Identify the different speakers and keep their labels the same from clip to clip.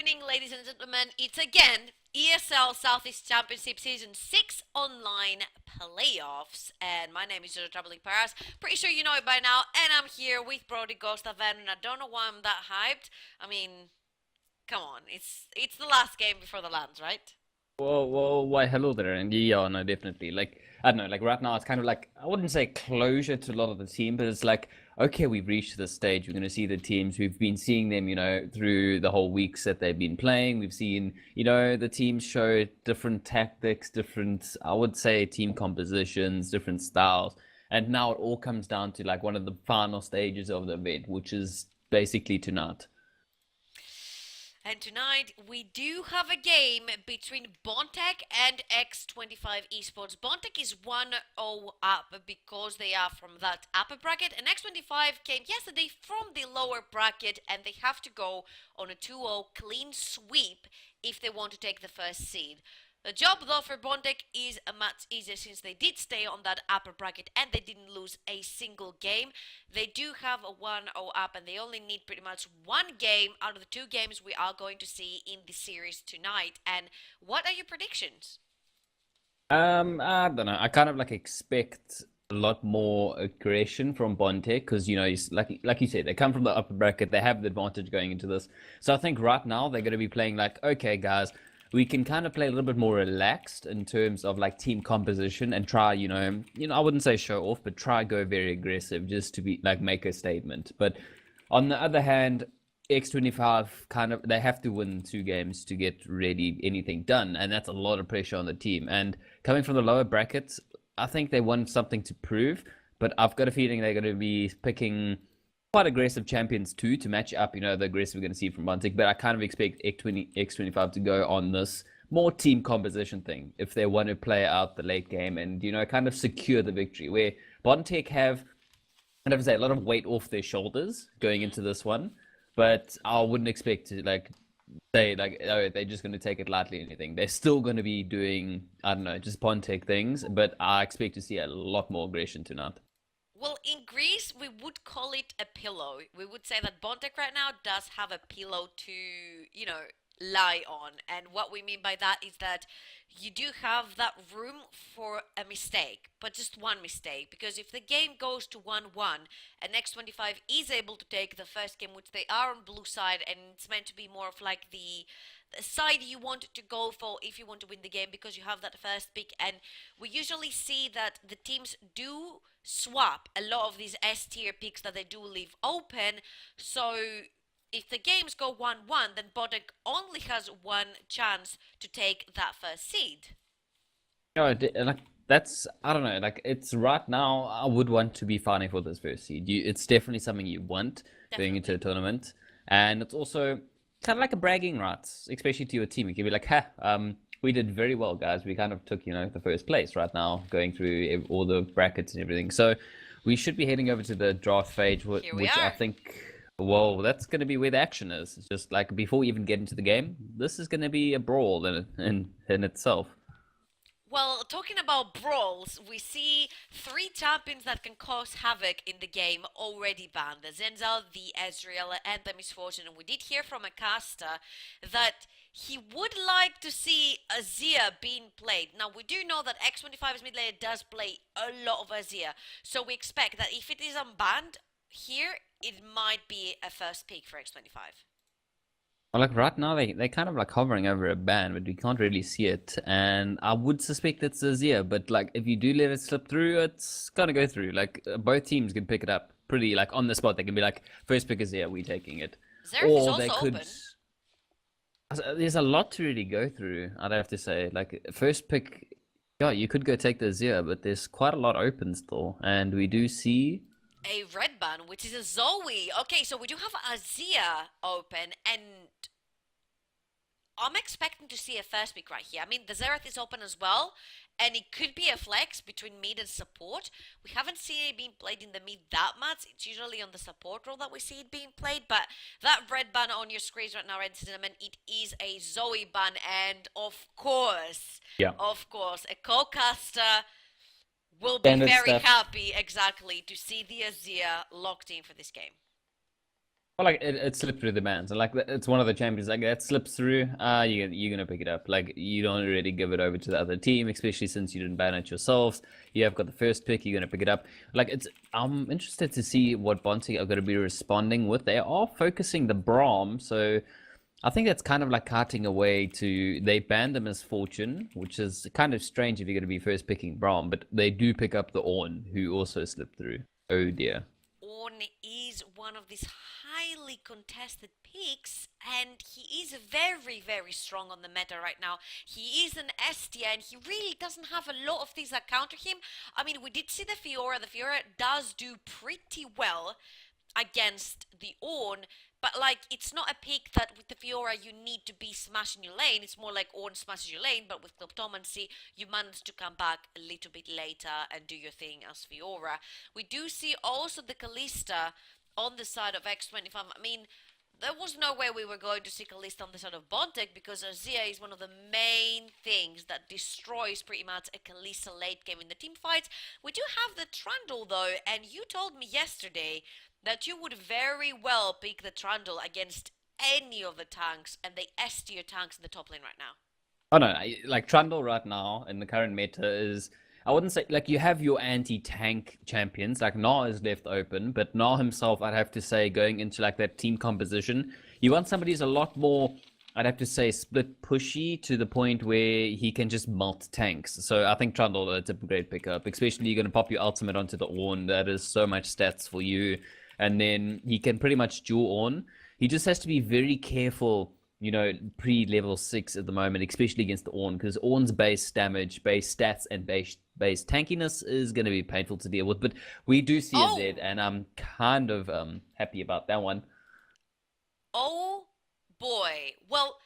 Speaker 1: evening, ladies and gentlemen. It's again ESL Southeast Championship Season 6 online playoffs. And my name is Jojo Traveling Paras. Pretty sure you know it by now. And I'm here with Brody Gostavan. And I don't know why I'm that hyped. I mean, come on. It's the last game before the lands, right?
Speaker 2: Well, why, hello there, and yeah, no, definitely. Like, I don't know, like right now, it's kind of like, I wouldn't say closure to a lot of the team, but it's like, okay, we've reached this stage. We're going to see the teams. We've been seeing them, through the whole weeks that they've been playing. We've seen, the teams show different tactics, different, I would say, team compositions, different styles. And now it all comes down to like one of the final stages of the event, which is basically tonight.
Speaker 1: And tonight we do have a game between Bontech and x25 eSports. Bontech is 1-0 up because they are from that upper bracket, and x25 came yesterday from the lower bracket, and they have to go on a 2-0 clean sweep if they want to take the first seed. The job though for Bontech is much easier since they did stay on that upper bracket and they didn't lose a single game. They do have a 1-0 up and they only need pretty much one game out of the two games we are going to see in the series tonight. And what are your predictions?
Speaker 2: I don't know. I kind of like expect a lot more aggression from Bontech because like you said, they come from the upper bracket, they have the advantage going into this. So I think right now they're going to be playing like, okay, guys, we can kind of play a little bit more relaxed in terms of like team composition and try, I wouldn't say show off, but try go very aggressive just to be like make a statement. But on the other hand, X25 kind of they have to win two games to get really anything done, and that's a lot of pressure on the team. And coming from the lower brackets, I think they want something to prove, but I've got a feeling they're going to be picking quite aggressive champions too to match up, the aggressive we're going to see from Bontech. But I kind of expect X25 to go on this more team composition thing if they want to play out the late game and kind of secure the victory. Where Bontech have, I never say, a lot of weight off their shoulders going into this one, but I wouldn't expect to like say like, oh, they're just going to take it lightly or anything. They're still going to be doing, I don't know, just Bontech things, but I expect to see a lot more aggression tonight.
Speaker 1: Well, in Greece, we would call it a pillow. We would say that Bontech right now does have a pillow to, lie on. And what we mean by that is that you do have that room for a mistake, but just one mistake. Because if the game goes to 1-1 and X25 is able to take the first game, which they are on blue side, and it's meant to be more of like the side you want to go for if you want to win the game because you have that first pick. And we usually see that the teams do swap a lot of these S tier picks that they do leave open. So if the games go 1-1, then Bodek only has one chance to take that first seed.
Speaker 2: Like that's I don't know. Like it's right now, I would want to be fighting for this first seed. It's definitely something you want going into a
Speaker 1: Definitely.
Speaker 2: tournament, and it's also kind of like a bragging rights, especially to your team. You can be like, "Ha, we did very well, guys. We kind of took the first place right now, going through all the brackets and everything." So we should be heading over to the draft page,
Speaker 1: Here we
Speaker 2: which I
Speaker 1: are.
Speaker 2: think. Well, that's going to be where the action is. It's just like before we even get into the game, this is going to be a brawl in itself.
Speaker 1: Well, talking about brawls, we see three champions that can cause havoc in the game already banned. The Zenzel, the Ezreal, and the Misfortune. And we did hear from a caster that he would like to see Azir being played. Now, we do know that X25's mid laner does play a lot of Azir. So we expect that if it is unbanned here, it might be a first pick for X25.
Speaker 2: Well, like right now, they kind of like hovering over a ban, but we can't really see it. And I would suspect it's Azir, but like if you do let it slip through, it's gonna go through. Like both teams can pick it up pretty like on the spot. They can be like, first pick Azir, we taking it,
Speaker 1: Xerath is
Speaker 2: or they
Speaker 1: also
Speaker 2: could.
Speaker 1: open.
Speaker 2: There's a lot to really go through. I'd have to say, like first pick, yeah, you could go take the Azir, but there's quite a lot open still, and we do see.
Speaker 1: A red ban, which is a Zoe. Okay, so we do have Azia open, and I'm expecting to see a first pick right here. I mean, the Xerath is open as well, and it could be a flex between mid and support. We haven't seen it being played in the mid that much. It's usually on the support role that we see it being played, but that red banner on your screens right now, Red Cinnamon, it is a Zoe ban, and
Speaker 2: Yeah.
Speaker 1: of course, a co-caster will be
Speaker 2: Standard
Speaker 1: very
Speaker 2: stuff.
Speaker 1: happy, exactly, to see the Azir locked in for this game.
Speaker 2: Well, like it slipped through the bands, and like it's one of the champions like that slips through. You're gonna pick it up. Like you don't really give it over to the other team, especially since you didn't ban it yourselves. You have got the first pick. You're gonna pick it up. Like it's. I'm interested to see what Bontech are gonna be responding with. They are focusing the Braum, so I think that's kind of like carting away to. They banned them as Fortune, which is kind of strange if you're gonna be first picking Braum, but they do pick up the Ornn, who also slipped through. Oh dear.
Speaker 1: Ornn is one of these highly contested picks, and he is very, very strong on the meta right now. He is an S tier, and he really doesn't have a lot of things that counter him. I mean, we did see the Fiora. The Fiora does do pretty well against the Ornn, but like it's not a pick that with the Fiora you need to be smashing your lane. It's more like Ornn smashes your lane, but with Kleptomancy you manage to come back a little bit later and do your thing as Fiora. We do see also the Kalista on the side of x25. I mean, there was no way we were going to see Kalista on the side of Bontech because Azia is one of the main things that destroys pretty much a Kalista late game in the team fights. We do have the Trundle though, and you told me yesterday that you would very well pick the Trundle against any of the tanks and the S tier tanks in the top lane right now.
Speaker 2: Oh no, like Trundle right now in the current meta is I wouldn't say like you have your anti-tank champions like Na is left open, but Na himself I'd have to say going into like that team composition, you want somebody who's a lot more I'd have to say split pushy to the point where he can just melt tanks. So I think Trundle it's a great pickup, especially you're gonna pop your ultimate onto the Ornn. That is so much stats for you, and then he can pretty much duel Ornn. He just has to be very careful pre-level 6 at the moment, especially against the Ornn, because Ornn's base damage, base stats, and base tankiness is going to be painful to deal with. But we do see a Z, and I'm kind of happy about that one.
Speaker 1: Oh boy. Well,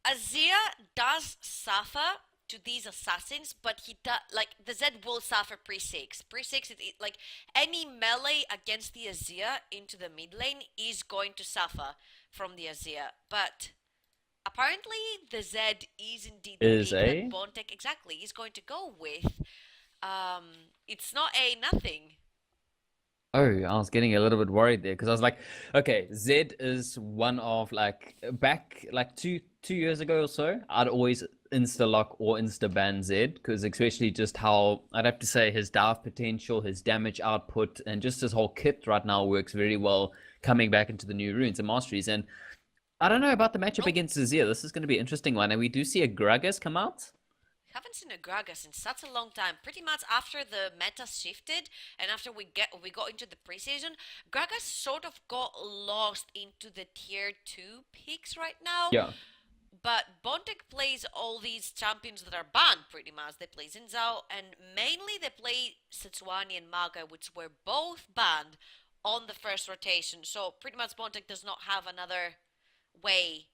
Speaker 1: Azir does suffer to these assassins, but he does like the Zed will suffer pre-6. Pre-6 like any melee against the Azir into the mid lane is going to suffer from the Azir. But apparently the Zed is indeed the
Speaker 2: Is
Speaker 1: pick that
Speaker 2: a
Speaker 1: Bontech exactly is going to go with. It's not a nothing.
Speaker 2: Oh, I was getting a little bit worried there because I was like, okay, Zed is one of like back like two years ago or so, I'd always insta lock or insta ban Zed because especially just how I'd have to say his dive potential, his damage output, and just his whole kit right now works very well coming back into the new runes and masteries. And I don't know about the matchup
Speaker 1: Oh,
Speaker 2: against Azir. This is going to be an interesting one, and we do see a Gragas come out.
Speaker 1: haven't seen a Gragas in such a long time. Pretty much after the meta shifted and after we got into the preseason, Gragas sort of got lost into the tier 2 picks right now.
Speaker 2: Yeah.
Speaker 1: But Bontech plays all these champions that are banned pretty much. They play Xin Zhao and mainly they play Sejuani and Maga, which were both banned on the first rotation. So pretty much Bontech does not have another way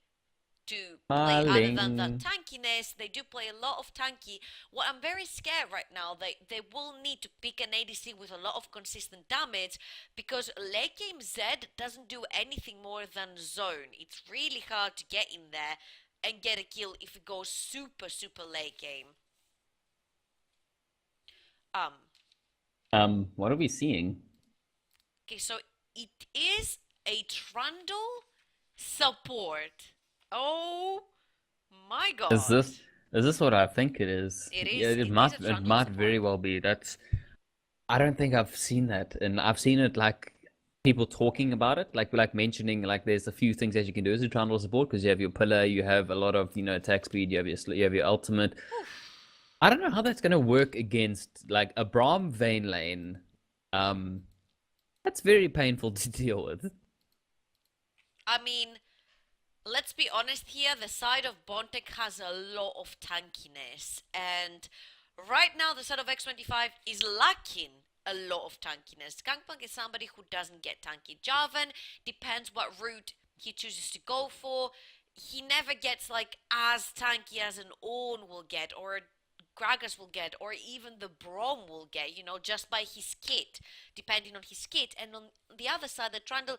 Speaker 1: to play other than that
Speaker 2: Marling.
Speaker 1: tankiness. They do play a lot of tanky. What I'm very scared right now, they will need to pick an ADC with a lot of consistent damage because late game Zed doesn't do anything more than zone. It's really hard to get in there and get a kill if it goes super super late game. Um
Speaker 2: What are we seeing?
Speaker 1: okay, so it is a Trundle support. Oh my
Speaker 2: Is
Speaker 1: god.
Speaker 2: this what I think it is?
Speaker 1: It
Speaker 2: Yeah,
Speaker 1: is indeed a
Speaker 2: it
Speaker 1: Trundle
Speaker 2: might
Speaker 1: support.
Speaker 2: very well be. That's I don't think I've seen that, and I've seen it like people talking about it, like mentioning like there's a few things that you can do as a Trundle support because you have your pillar, you have a lot of attack speed, you have your ultimate.
Speaker 1: Oof.
Speaker 2: I don't know how that's gonna work against like a Braum Vayne lane. Um, that's very painful to deal with.
Speaker 1: I mean, let's be honest here, the side of Bontech has a lot of tankiness. And right now, the side of x25 is lacking a lot of tankiness. Gangplank is somebody who doesn't get tanky. Jarvan depends what route he chooses to go for. He never gets like as tanky as an Ornn will get, or Gragas will get, or even the Braum will get, just by his kit, depending on his kit. And on the other side, the Trundle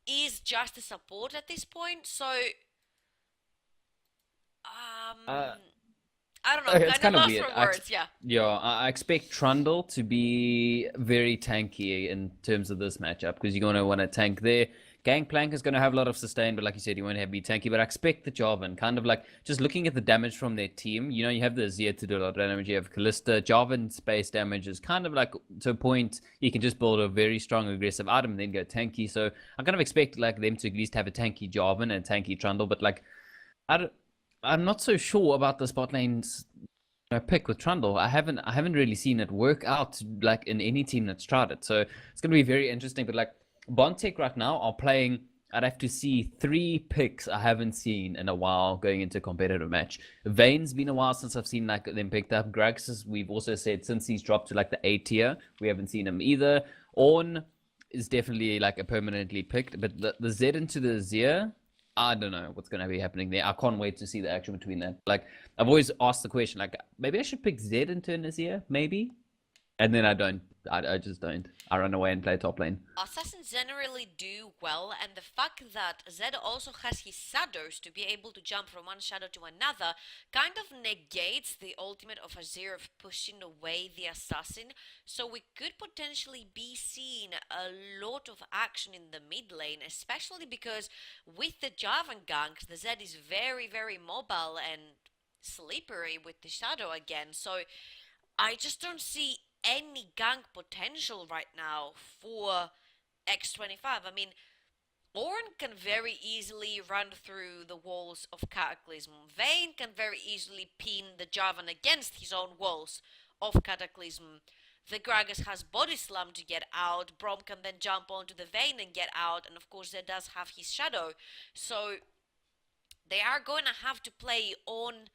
Speaker 1: is just a support at this point. So,
Speaker 2: Uh,
Speaker 1: I don't know. I'm
Speaker 2: Okay, it's
Speaker 1: kind of
Speaker 2: kind of
Speaker 1: lost
Speaker 2: weird.
Speaker 1: for words. Yeah.
Speaker 2: Yeah, I expect Trundle to be very tanky in terms of this matchup because you're going to want to tank there, Gangplank is going to have a lot of sustain, but like you said, you won't have be tanky. But I expect the Jarvan, kind of like just looking at the damage from their team. You know, you have the Azir to do a lot of damage. You have Kalista. Jarvan space damage is kind of like to a point you can just build a very strong aggressive item and then go tanky. So I kind of expect like them to at least have a tanky Jarvan and a tanky Trundle. But like I don't, I'm not so sure about the spot lanes pick with Trundle. I haven't really seen it work out like in any team that's tried it. So it's gonna be very interesting. But like Bontech right now are playing. I'd have to see 3 picks I haven't seen in a while going into a competitive match. Vane's been a while since I've seen like them picked up. Grax, we've also said since he's dropped to like the A tier, we haven't seen him either. Orn is definitely like a permanently picked, but the Z into the Zia, I don't know what's going to be happening there. I can't wait to see the action between that. Like, I've always asked the question, like, maybe I should pick Z into Nazir, maybe? And then I don't. I just don't. I run away and play top lane.
Speaker 1: Assassins generally do well, and the fact that Zed also has his shadows to be able to jump from one shadow to another kind of negates the ultimate of Azir of pushing away the assassin, so we could potentially be seeing a lot of action in the mid lane, especially because with the Jarvan ganks, the Zed is very, very mobile and slippery with the shadow again, so I just don't see any gank potential right now for x25. I mean, Ornn can very easily run through the walls of Cataclysm. Vayne can very easily pin the Jarvan against his own walls of Cataclysm. The Gragas has Body Slam to get out. Brom can then jump onto the Vayne and get out. And of course, there does have his Shadow. So they are going to have to play on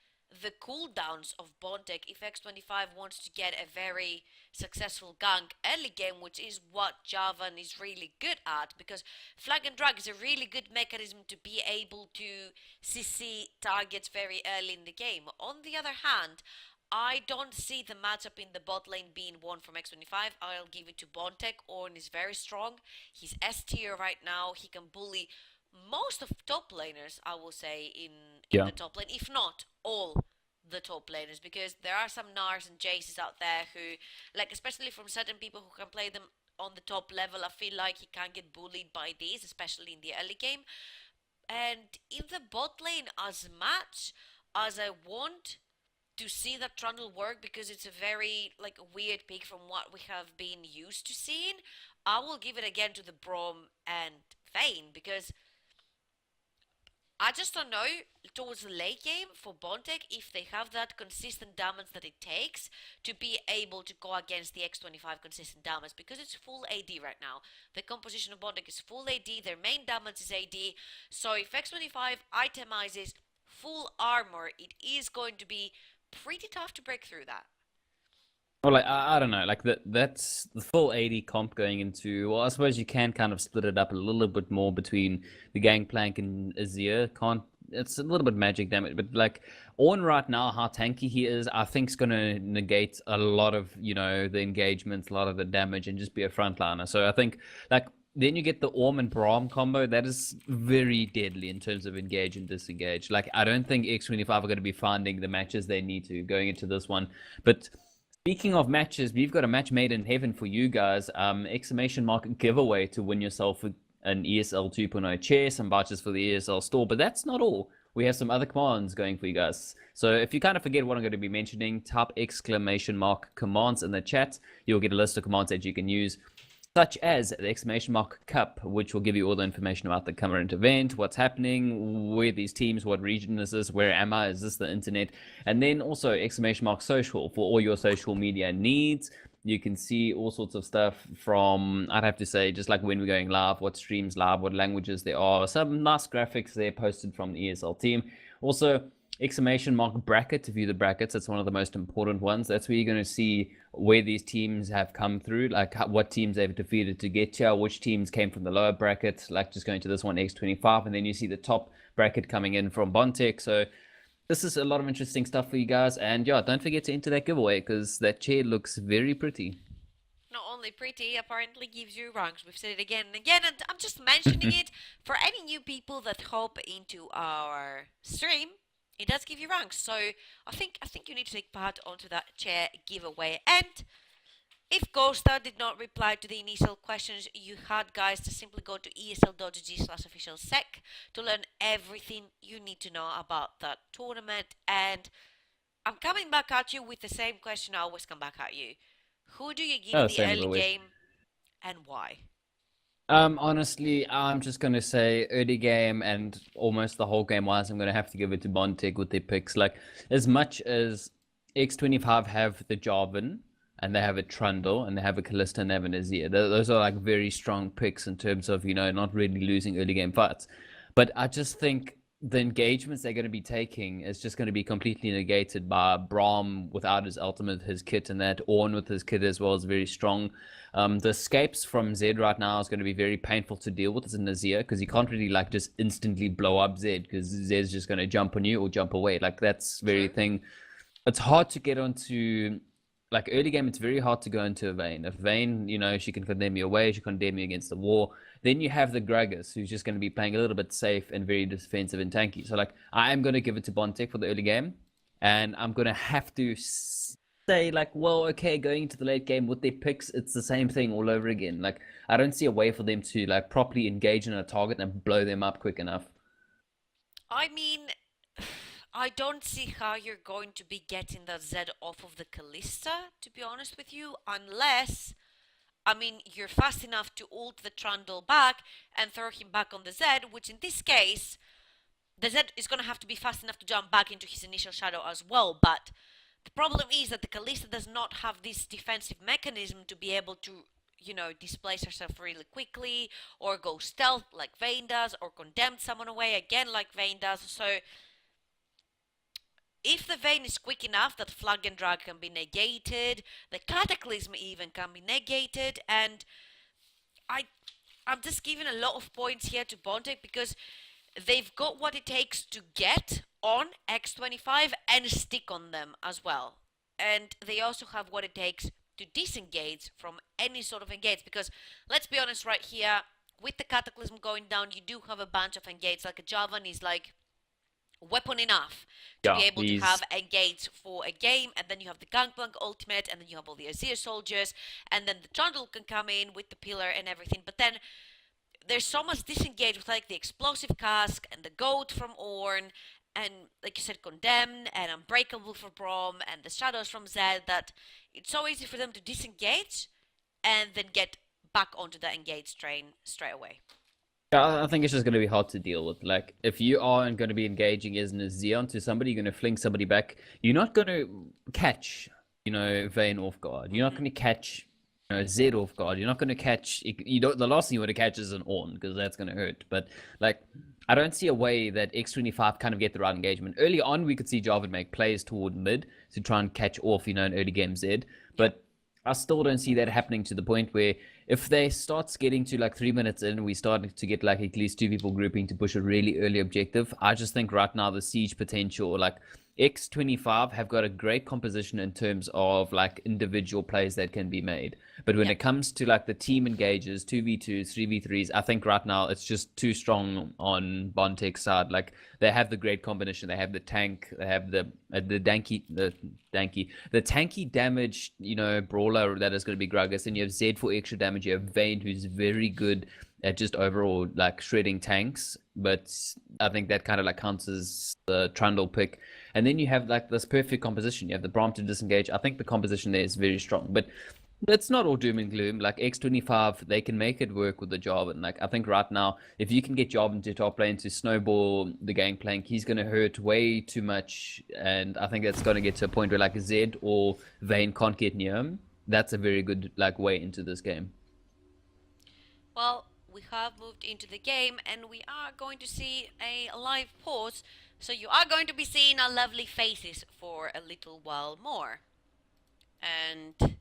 Speaker 1: the cooldowns of Bontech if x25 wants to get a very successful gank early game, which is what Jarvan is really good at, because Flag and Drag is a really good mechanism to be able to CC targets very early in the game. On the other hand, I don't see the matchup in the bot lane being won from x25. I'll give it to Bontech. Ornn is very strong. He's S tier right now. He can bully most of top laners, I will say, in
Speaker 2: Yeah.
Speaker 1: the top lane, if not all the top laners, because there are some Nars and Jaces out there who, like, especially from certain people who can play them on the top level, I feel like he can get bullied by these, especially in the early game. And in the bot lane, as much as I want to see that Trundle work, because it's a very like weird pick from what we have been used to seeing, I will give it again to the Brom and Vayne, because I just don't know towards the late game for Bontech if they have that consistent damage that it takes to be able to go against the x25 consistent damage, because it's full AD right now. The composition of Bontech is full AD, their main damage is AD, so if x25 itemizes full armor, it is going to be pretty tough to break through that.
Speaker 2: Well, like I don't know, like that's the full 80 comp going into. Well, I suppose you can kind of split it up a little bit more between the Gangplank and Azir. Can't It's a little bit magic damage, but like Ornn right now, how tanky he is, I think is going to negate a lot of the engagements, a lot of the damage, and just be a frontliner. So I think like then you get the Orm and Braum combo that is very deadly in terms of engage and disengage. Like I don't think X25 are going to be finding the matches they need to going into this one, but. Speaking of matches, we've got a match made in heaven for you guys. Exclamation mark giveaway to win yourself an ESL 2.0 chair, some vouchers for the ESL store. But that's not all. We have some other commands going for you guys. So if you kind of forget what I'm going to be mentioning, type exclamation mark commands in the chat. You'll get a list of commands that you can use, such as the exclamation mark cup, which will give you all the information about the current event, what's happening, where these teams, what region is this, where am I, is this the internet, and then also exclamation mark social for all your social media needs. You can see all sorts of stuff from, I'd have to say, just like when we're going live, what streams live, what languages there are, some nice graphics there posted from the ESL team. Also, exclamation mark bracket to view the brackets. That's one of the most important ones. That's where you're going to see where these teams have come through, like what teams they've defeated to get here, which teams came from the lower bracket, like just going to this one, X25, and then you see the top bracket coming in from Bontech. So this is a lot of interesting stuff for you guys. And yeah, don't forget to enter that giveaway because that chair looks very pretty.
Speaker 1: Not only pretty, apparently gives you ranks. We've said it again and again, and I'm just mentioning it for any new people that hop into our stream. It does give you ranks, so I think you need to take part onto that chair giveaway. And If Ghostar did not reply to the initial questions, you had guys to simply go to esl.gg/officialsec to learn everything you need to know about that tournament. And I'm coming back at you with the same question I always come back at you. Who do you give
Speaker 2: Oh,
Speaker 1: in the
Speaker 2: same as
Speaker 1: early
Speaker 2: always.
Speaker 1: game and why?
Speaker 2: Honestly, I'm just gonna say early game and almost the whole game wise, I'm gonna have to give it to Bontech with their picks. Like as much as X25 have the Jarvan and they have a Trundle and they have a Kalista and they have an Azir. Those are like very strong picks in terms of, not really losing early game fights. But I just think the engagements they're going to be taking is just going to be completely negated by Braum without his ultimate, his kit, and that Ornn with his kit as well is very strong. The escapes from Zed right now is going to be very painful to deal with as a Nazir because you can't really like just instantly blow up Zed because Zed's just going to jump on you or jump away. Like that's very
Speaker 1: True.
Speaker 2: thing. It's hard to get onto like early game. It's very hard to go into a Vayne. If Vayne, she can condemn you away, she can condemn you against the wall. Then you have the Gragas, who's just going to be playing a little bit safe and very defensive and tanky. So like I am going to give it to Bontech for the early game, and I'm going to have to say like, well, okay, going into the late game with their picks, it's the same thing all over again. Like I don't see a way for them to like properly engage in a target and blow them up quick enough.
Speaker 1: I mean, I don't see how you're going to be getting that Zed off of the Kalista, to be honest with you, unless, I mean, you're fast enough to ult the Trundle back and throw him back on the Zed, which in this case, the Zed is going to have to be fast enough to jump back into his initial shadow as well, but the problem is that the Kalista does not have this defensive mechanism to be able to, displace herself really quickly, or go stealth like Vayne does, or condemn someone away again like Vayne does. So if the Vayne is quick enough that Flag and Drag can be negated, the Cataclysm even can be negated, and I I'm just giving a lot of points here to Bontech because they've got what it takes to get on x25 and stick on them as well. And they also have what it takes to disengage from any sort of engage because let's be honest right here, with the Cataclysm going down, you do have a bunch of engage. Like a Javan is like weapon enough to be
Speaker 2: Yeah,
Speaker 1: able to have
Speaker 2: he's
Speaker 1: engage for a game, and then you have the Gangplank ultimate, and then you have all the Azir soldiers, and then the Trundle can come in with the pillar and everything. But then there's so much disengage with like the explosive cask and the goat from Ornn, and like you said, condemned and unbreakable for Braum, and the shadows from Zed that it's so easy for them to disengage and then get back onto the engage train straight away.
Speaker 2: Yeah, I think it's just going to be hard to deal with. Like, if you aren't going to be engaging as an Xeon to somebody, you're going to fling somebody back. You're not going to catch, Vayne off guard. You're not
Speaker 1: Mm-hmm.
Speaker 2: going to catch, Zed off guard. You're not going to catch. You don't. The last thing you want to catch is an Ornn because that's going to hurt. But like, I don't see a way that X25 kind of get the right engagement. Early on, we could see Jarvan make plays toward mid to try and catch off, an early game Zed.
Speaker 1: Yep.
Speaker 2: But I still don't see that happening to the point where if they start getting to like 3 minutes in, we start to get like at least two people grouping to push a really early objective. I just think right now the siege potential, like X25 have got a great composition in terms of like individual plays that can be made. But when
Speaker 1: Yep.
Speaker 2: it comes to like the team engages, 2v2s, 3v3s, I think right now it's just too strong on Bontech's side. Like they have the great combination. They have the tank, they have the tanky damage, brawler that is going to be Gragas, and you have Zed for extra damage. You have Vayne, who's very good at just overall like shredding tanks, but I think that kind of like counts as the Trundle pick. And then you have like this perfect composition. You have the Braum to disengage. I think the composition there is very strong, but it's not all doom and gloom. Like X25, they can make it work with the Jarvan. Like I think right now, if you can get Jarvan to top lane to snowball the gangplank, he's going to hurt way too much. And I think that's going to get to a point where like Zed or Vayne can't get near him. That's a very good like way into this game.
Speaker 1: Well, we have moved into the game and we are going to see a live pause. So you are going to be seeing our lovely faces for a little while more. And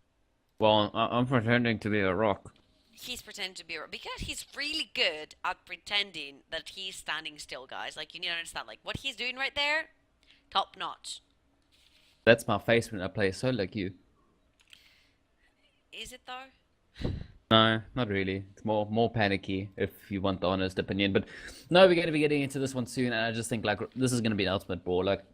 Speaker 2: Well, I'm pretending to be a rock.
Speaker 1: he's pretending to be because he's really good at pretending that he's standing still, guys. Like you need to understand, like what he's doing right there, top notch.
Speaker 2: That's my face when I play solo queue.
Speaker 1: Is it though?
Speaker 2: No, not really. It's more panicky if you want the honest opinion. But no, we're going to be getting into this one soon, and I just think like this is going to be an ultimate brawl. Like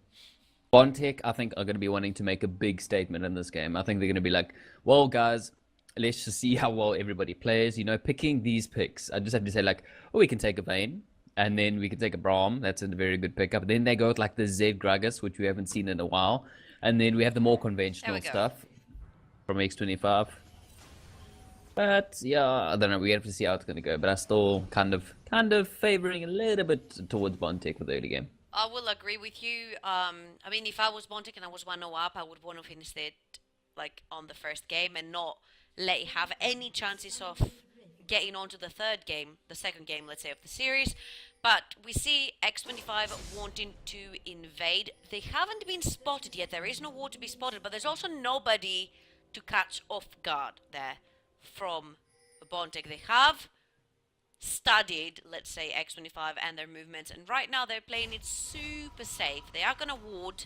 Speaker 2: Bontech, I think are going to be wanting to make a big statement in this game. I think they're going to be like, "Well, guys, let's just see how well everybody plays. You know, picking these picks, I just have to say, like, oh, we can take a Vayne, and then we can take a Braum. That's a very good pickup. Then they go with like the Z Gragas, which we haven't seen in a while, and then we have the more conventional stuff from x25. But yeah, I don't know. We have to see how it's gonna go. But I still kind of favoring a little bit towards Bontech for the early game.
Speaker 1: I will agree with you. I mean, if I was Bontech and I was 1-0 up, I would want to finish it like on the first game and not let it have any chances of getting on to the third game, the second game, let's say, of the series. But we see x25 wanting to invade. They haven't been spotted yet. There is no ward to be spotted, but there's also nobody to catch off guard there from Bontech. They have studied, let's say, x25 and their movements, and right now they're playing it super safe. They are gonna ward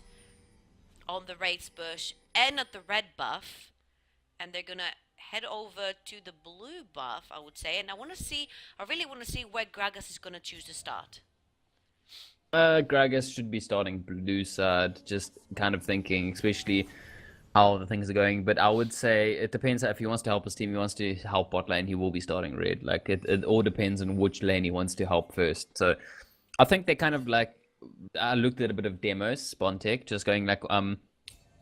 Speaker 1: on the Wraith's Bush and at the red buff, and they're gonna head over to the blue buff, I would say. And I really want to see where Gragas is gonna choose to start.
Speaker 2: Gragas should be starting blue side, just kind of thinking, especially how the things are going. But I would say it depends. If he wants to help his team, he wants to help bot lane, he will be starting red. Like it all depends on which lane he wants to help first. So I think they kind of like, I looked at a bit of demos, Bontech, just going like,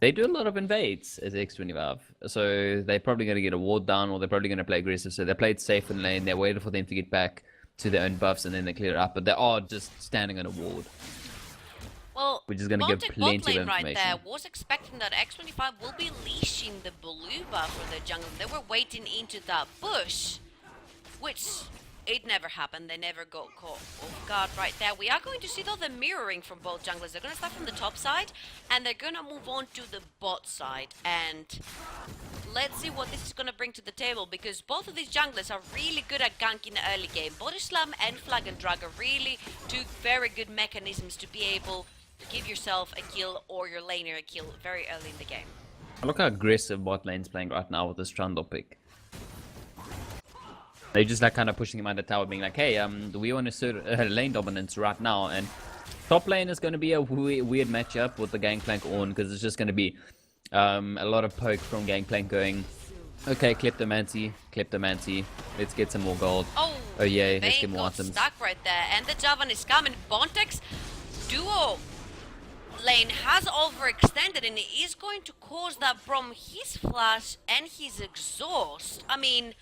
Speaker 2: they do a lot of invades as x25. So they're probably going to get a ward down, or they're probably going to play aggressive. So they played safe in lane. They waited for them to get back to their own buffs, and then they clear it up. But they are just standing on a ward.
Speaker 1: Well,
Speaker 2: which is going to give plenty of information.
Speaker 1: Right there was expecting that x25 will be leashing the blue buff for their jungle. They were waiting into that bush, which it never happened. They never got caught off guard right there. We are going to see, though, the mirroring from both junglers. They're going to start from the top side, and they're going to move on to the bot side. And let's see what this is going to bring to the table, because both of these junglers are really good at ganking the early game. Body Slam and Flag and Drag are really two very good mechanisms to be able to give yourself a kill or your laner a kill very early in the game.
Speaker 2: Look how aggressive bot lane's playing right now with this Trundle pick. They're just like kind of pushing him out the tower, being like, hey, we want to assert lane dominance right now. And top lane is going to be a weird matchup with the Gangplank on, because it's just going to be a lot of poke from Gangplank going, okay, Kleptomancy, let's get some more gold.
Speaker 1: Oh
Speaker 2: yeah, let's get more
Speaker 1: items. Stuck right there, and the Javan is coming. Bontech's duo lane has overextended, and it is going to cause that from his flash and his exhaust. I mean,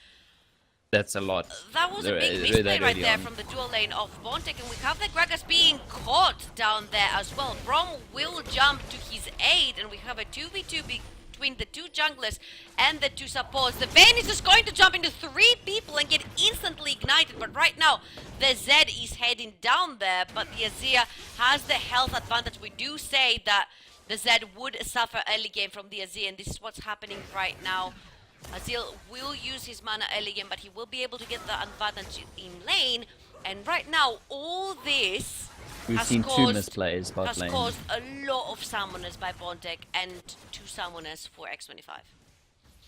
Speaker 2: that's a lot.
Speaker 1: That was a big misplay right there from the dual lane of Bontech, and we have the Gragas being caught down there as well. Brom will jump to his aid, and we have a 2v2 between the two junglers and the two supports. The Vayne is just going to jump into 3 people and get instantly ignited, but right now the Zed is heading down there, but the Azir has the health advantage. We do say that the Zed would suffer early game from the Azir, and this is what's happening right now. Azir will use his mana early game, but he will be able to get the advantage in lane. And right now, all this has caused a lot of summoners by Bontech and 2 summoners for x25.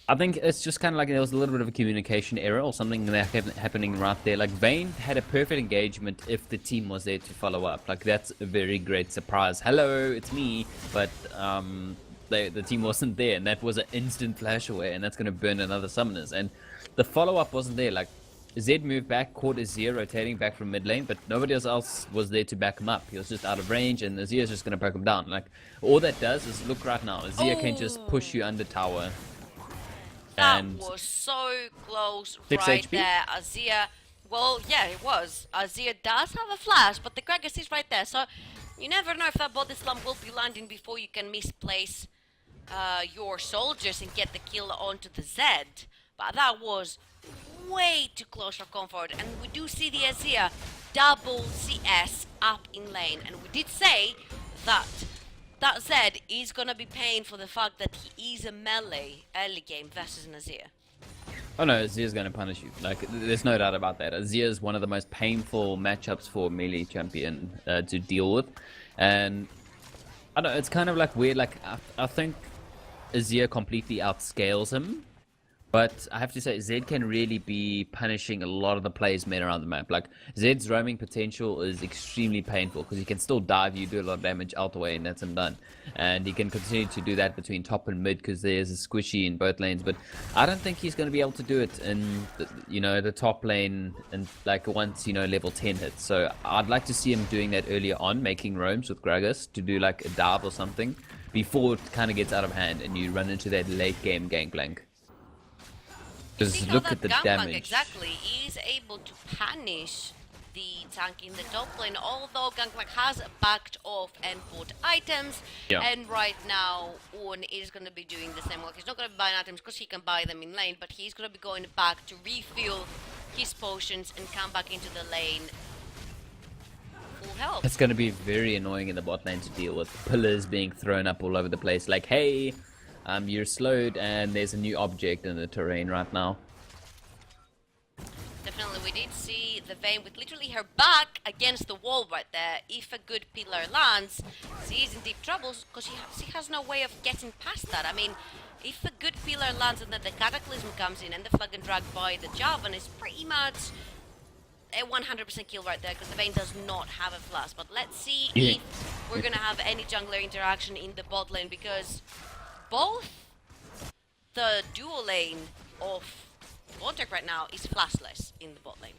Speaker 2: I think it's just kind of like there was a little bit of a communication error or something that happening right there. Like Vayne had a perfect engagement if the team was there to follow up. Like that's a very great surprise. Hello, it's me. But the team wasn't there, and that was an instant flash away, and that's going to burn another summoners. And the follow-up wasn't there. Like Zed moved back, caught Azir rotating back from mid lane, but nobody else was there to back him up. He was just out of range, and Azir's just going to poke him down. Like all that does is, look right now, Azir can just push you under tower.
Speaker 1: That was so close right there. Azir, well, yeah, it was. Azir does have a flash, but the Gragas is right there, so you never know if that body slam will be landing before you can misplace your soldiers and get the kill onto the Zed. But that was way too close for comfort, and we do see the Azir double CS up in lane, and we did say that that Zed is gonna be paying for the fact that he is a melee early game versus an Azir.
Speaker 2: Oh no, Azir's gonna punish you. Like, there's no doubt about that. Azir is one of the most painful matchups for a melee champion to deal with, and I don't know, it's kind of like weird. Like I think Azir completely outscales him, But I have to say, Zed can really be punishing a lot of the players made around the map. Like, Zed's roaming potential is extremely painful because he can still dive you, do a lot of damage out the way, and that's him done. And he can continue to do that between top and mid because there's a squishy in both lanes. But I don't think he's going to be able to do it in, the top lane and like once, level 10 hits. So I'd like to see him doing that earlier on, making roams with Gragas to do like a dive or something before it kind of gets out of hand and you run into that late game gangplank.
Speaker 1: See look at the damage. Exactly, he's able to punish the tank in the top lane, although Gangplank has backed off and bought items.
Speaker 2: Yeah.
Speaker 1: And right now, Orn is going to be doing the same. Well, he's not going to be buying items because he can buy them in lane, but he's going to be going back to refill his potions and come back into the lane full health.
Speaker 2: It's going to be very annoying in the bot lane to deal with. Pillars being thrown up all over the place. Like, hey, you're slowed and there's a new object in the terrain right now.
Speaker 1: Definitely, we did see the Vayne with literally her back against the wall right there. If a good pillar lands, she is in deep troubles because she has no way of getting past that. I mean, if a good pillar lands and then the Cataclysm comes in and the flag and drag by the Javan is pretty much a 100% kill right there because the Vayne does not have a flash. But let's see if we're going to have any jungler interaction in the bot lane because both the duo lane of Bontech right now is flashless in the bot lane.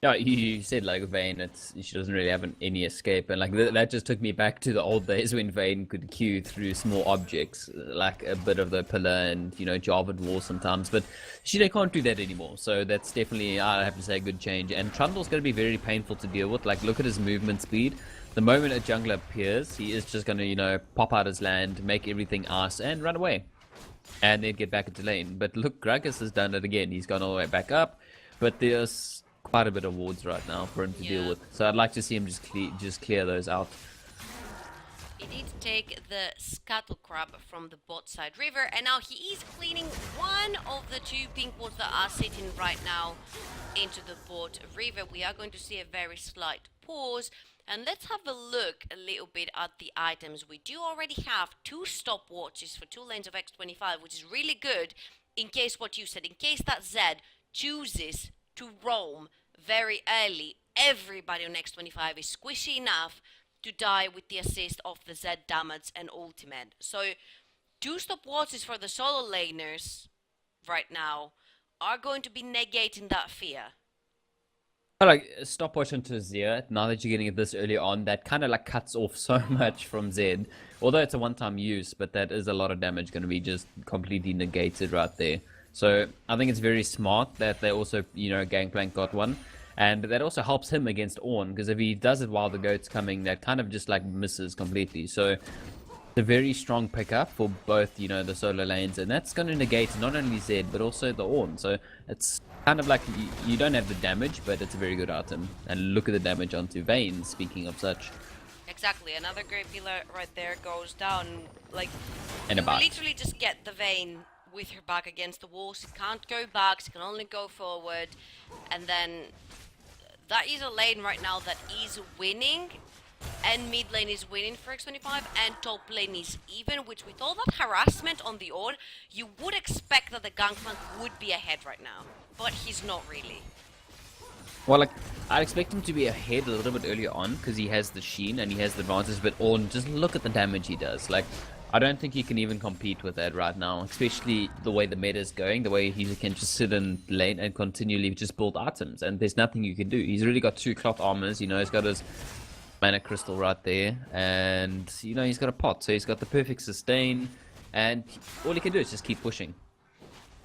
Speaker 2: Yeah, you said like Vayne, she doesn't really have any escape, and like that just took me back to the old days when Vayne could queue through small objects, like a bit of the pillar and Jarvan wall sometimes, but they can't do that anymore. So that's definitely, I have to say, a good change. And Trundle's going to be very painful to deal with. Like, look at his movement speed. The moment a jungler appears, he is just going to pop out his land, make everything ice, and run away. And then get back into lane. But look, Gragas has done it again. He's gone all the way back up. But there's quite a bit of wards right now for him to deal with. So I'd like to see him just clear those out.
Speaker 1: He did take the Scuttle Crab from the bot side river. And now he is cleaning one of the two pink wards that are sitting right now into the bot river. We are going to see a very slight pause. And let's have a look a little bit at the items. We do already have 2 stopwatches for 2 lanes of x25, which is really good in case what you said, in case that Zed chooses to roam very early, everybody on x25 is squishy enough to die with the assist of the Zed damage and ultimate. So 2 stopwatches for the solo laners right now are going to be negating that fear.
Speaker 2: Like, stopwatch into Zia, now that you're getting it this early on, that kind of like cuts off so much from Zed. Although it's a one-time use, but that is a lot of damage going to be just completely negated right there. So I think it's very smart that they also, Gangplank got one. And that also helps him against Ornn, because if he does it while the goat's coming, that kind of just like misses completely. So it's a very strong pickup for both, the solo lanes, and that's going to negate not only Zed, but also the Ornn. So it's kind of like you don't have the damage, but it's a very good item. And look at the damage onto Vayne, speaking of such.
Speaker 1: Exactly, another great pillar right there goes down. Like,
Speaker 2: and
Speaker 1: you literally just get the Vayne with her back against the wall. She can't go back, she can only go forward. And then that is a lane right now that is winning. And mid lane is winning for x25, and top lane is even, which with all that harassment on the Ornn, you would expect that the Gangplank would be ahead right now. But he's not really.
Speaker 2: Well, like, I expect him to be ahead a little bit earlier on because he has the Sheen and he has the advantage, but Ornn, just look at the damage he does. Like, I don't think he can even compete with that right now, especially the way the meta is going, the way he can just sit in lane and continually just build items, and there's nothing you can do. He's really got 2 cloth armors, he's got his mana crystal right there, and he's got a pot, so he's got the perfect sustain, and all he can do is just keep pushing.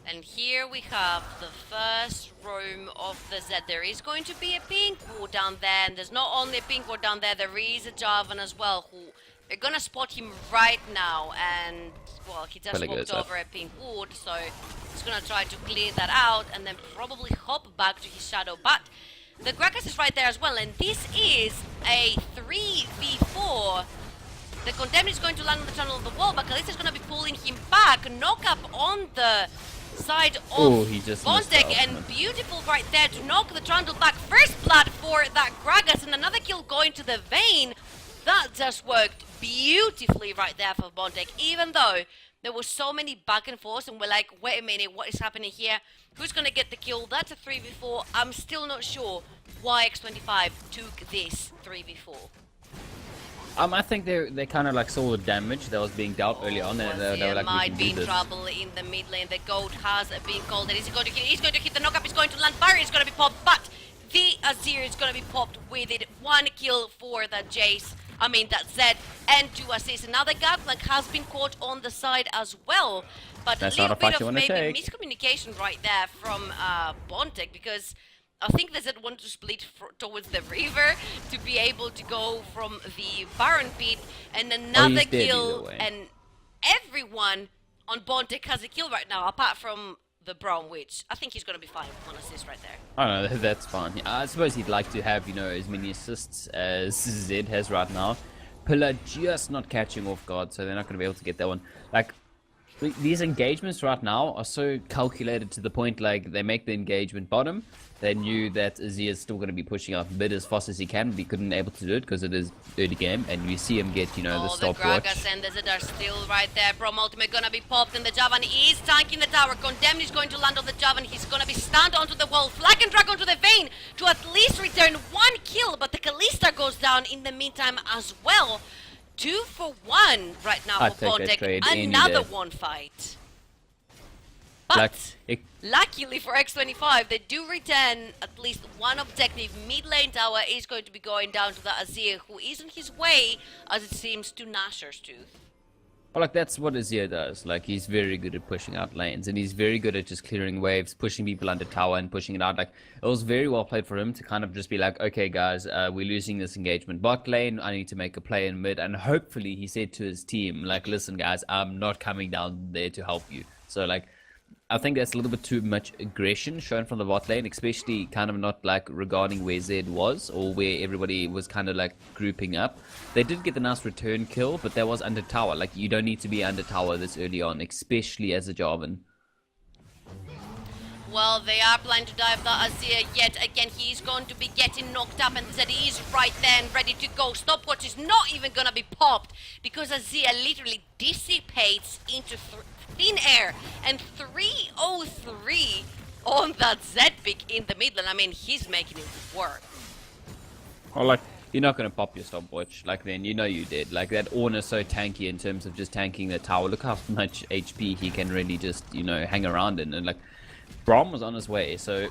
Speaker 1: And here we have the first roam of the Zed. There is going to be a pink ward down there, and there's not only a pink ward down there, there is a Jarvan as well, who they're gonna spot him right now, and well, he just walked over a pink ward, so he's gonna try to clear that out and then probably hop back to his shadow. But the Gragas is right there as well, and this is a 3v4. The Condemned is going to land on the tunnel of the wall, but Kalista is going to be pulling him back. Knock up on the side of Bontech, and beautiful right there to knock the Trundle back. First blood for that Gragas, and another kill going to the Vayne. That just worked beautifully right there for Bontech, even though there was so many back and forth and we're like, wait a minute, what is happening here? Who's gonna get the kill? That's a 3v4. I'm still not sure why x25 took this 3v4.
Speaker 2: I think they kind of like saw the damage that was being dealt early on, and they were like, we
Speaker 1: might
Speaker 2: can
Speaker 1: be
Speaker 2: do
Speaker 1: in
Speaker 2: this.
Speaker 1: trouble in the mid lane. The goat has been called, and he's going to hit the knockup. He's going to land. Barrier is going to be popped, but the Azir is going to be popped with it. 1 kill for that Jace. I mean that Zed, and 2 assists. Another Gangplank has been caught on the side as well, but
Speaker 2: That's
Speaker 1: a little
Speaker 2: not a fight
Speaker 1: bit
Speaker 2: you
Speaker 1: of
Speaker 2: wanna
Speaker 1: maybe
Speaker 2: take.
Speaker 1: miscommunication right there from Bontech, because I think the Zed wanted to split towards the river to be able to go from the Baron pit, and another
Speaker 2: he's dead
Speaker 1: kill,
Speaker 2: either way.
Speaker 1: and everyone on Bontech has a kill right now, apart from the Braum, which I think he's going to be fine on assist right there.
Speaker 2: Oh no, that's fine. I suppose he'd like to have, you know, as many assists as Zed has right now. Pillar just not catching off guard, so they're not going to be able to get that one. Like, these engagements right now are so calculated to the point, like, they make the engagement bottom. They knew that Azir is still going to be pushing out mid as fast as he can, but he couldn't able to do it because it is early game, and you see him get, you know, the stopwatch.
Speaker 1: The Gragas and the Zed are still right there. Braum ultimate gonna be popped, and the Javan is tanking the tower. Condemned is going to land on the Javan. He's gonna be stunned onto the wall. Flag and drag onto the Vayne to at least return 1 kill, but the Kalista goes down in the meantime as well. 2 for 1 right now
Speaker 2: I'd
Speaker 1: for
Speaker 2: take that
Speaker 1: Bontech.
Speaker 2: trade any
Speaker 1: Another
Speaker 2: day.
Speaker 1: one fight. But luckily for x25, they do return at least one objective. Mid lane tower is going to be going down to the Azir, who is on his way, as it seems, to Nashor's Tooth.
Speaker 2: Well, like, that's what Azir does. Like, he's very good at pushing out lanes, and he's very good at just clearing waves, pushing people under tower and pushing it out. Like, it was very well played for him to kind of just be like, okay guys, we're losing this engagement bot lane, I need to make a play in mid. And hopefully he said to his team, like, listen guys, I'm not coming down there to help you. So, like, I think that's a little bit too much aggression shown from the bot lane, especially kind of not like regarding where Zed was or where everybody was kind of like grouping up. They did get the nice return kill, but that was under tower. Like, you don't need to be under tower this early on, especially as a Jarvan.
Speaker 1: Well, they are planning to dive the Azir yet again. He's going to be getting knocked up, and Zed is right there and ready to go. Stopwatch is not even going to be popped because Azir literally dissipates into thin air, and 303 on that Zed pick in the middle. I mean, he's making it work.
Speaker 2: Or like, you're not going to pop your stopwatch. Like, then you know you did. Like, that Ornn is so tanky in terms of just tanking the tower. Look how much HP he can really just, you know, hang around in. And like, Braum was on his way, so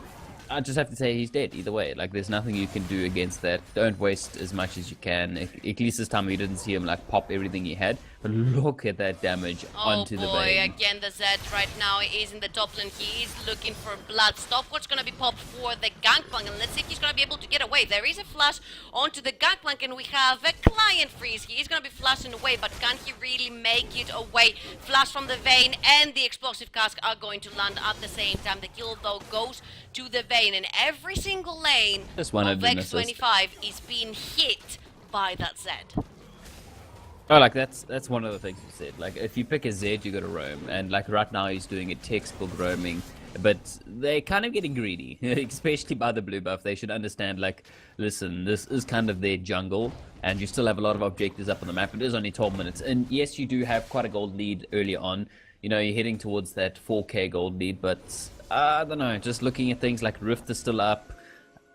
Speaker 2: I just have to say he's dead either way. Like, there's nothing you can do against that. Don't waste as much as you can. At least this time we didn't see him like pop everything he had. But look at that damage onto the Vayne.
Speaker 1: Again, the Zed right now is in the top lane. He is looking for blood. Stopwatch gonna be popped for the Gangplank, and let's see if he's gonna be able to get away. There is a flash onto the Gangplank, and we have a client freeze. He is gonna be flashing away, but can he really make it away? Flash from the Vayne and the explosive cask are going to land at the same time. The kill though goes to the Vayne, and every single lane
Speaker 2: Just one
Speaker 1: of
Speaker 2: of them
Speaker 1: x25 is being hit by that Zed.
Speaker 2: Oh, like, that's one of the things you said. Like, if you pick a Zed, you gotta roam. And like right now he's doing a textbook roaming. But they're kind of getting greedy, especially by the blue buff. They should understand, like, listen, this is kind of their jungle, and you still have a lot of objectives up on the map. It is only 12 minutes. And yes, you do have quite a gold lead early on. You know, you're heading towards that 4k gold lead, but I don't know, just looking at things like Rift is still up.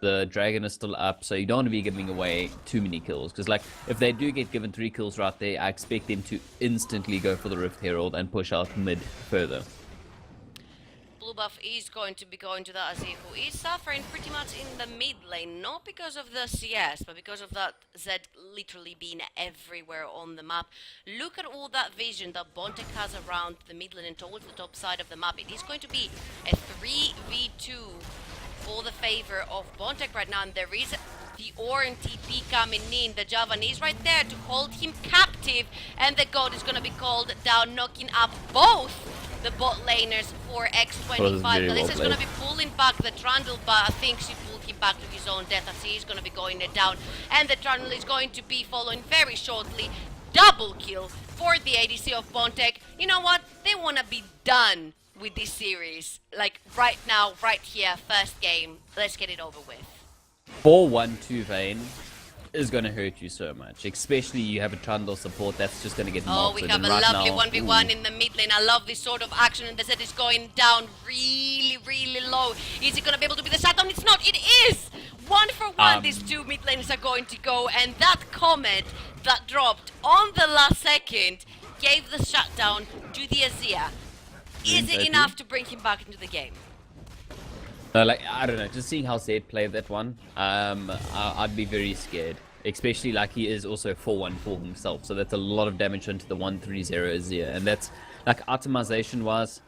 Speaker 2: The dragon is still up, so you don't want to be giving away too many kills, because like, if they do get given 3 kills right there, I expect them to instantly go for the Rift Herald and push out mid further.
Speaker 1: Blue buff is going to be going to the Azir, who is suffering pretty much in the mid lane, not because of the CS, but because of that Zed literally being everywhere on the map. Look at all that vision that Bontech has around the mid lane and towards the top side of the map. It is going to be a 3v2 for the favor of Bontech right now, and there is the Ornn TP coming in. The Javan is right there to hold him captive, and the goat is going to be called down, knocking up both the bot laners for x25. Kalista is going to be pulling back the Trundle, but I think she pulled him back to his own death, as he is going to be going down, and the Trundle is going to be following very shortly. Double kill for the ADC of Bontech. You know what? They want to be done with this series, like right now, right here, first game. Let's get it over with.
Speaker 2: 4-1 to Vayne. is going to hurt you so much. Especially you have a Trundle support that's just going to get
Speaker 1: Oh, we
Speaker 2: molted.
Speaker 1: have
Speaker 2: And
Speaker 1: a
Speaker 2: right
Speaker 1: lovely
Speaker 2: now,
Speaker 1: 1v1
Speaker 2: ooh.
Speaker 1: in the mid lane. I love this sort of action, and the set is going down really, really low. Is it going to be able to be the shutdown? It's not. It is! 1-for-1 these two mid lanes are going to go, and that Comet that dropped on the last second gave the shutdown to the Azir. Is it enough to bring him back into the game?
Speaker 2: Like, I don't know, just seeing how Zed played that one, I'd be very scared. Especially like he is also 4-1-4 himself, so that's a lot of damage into the 1-3-0 Azir. And that's, like, optimization wise,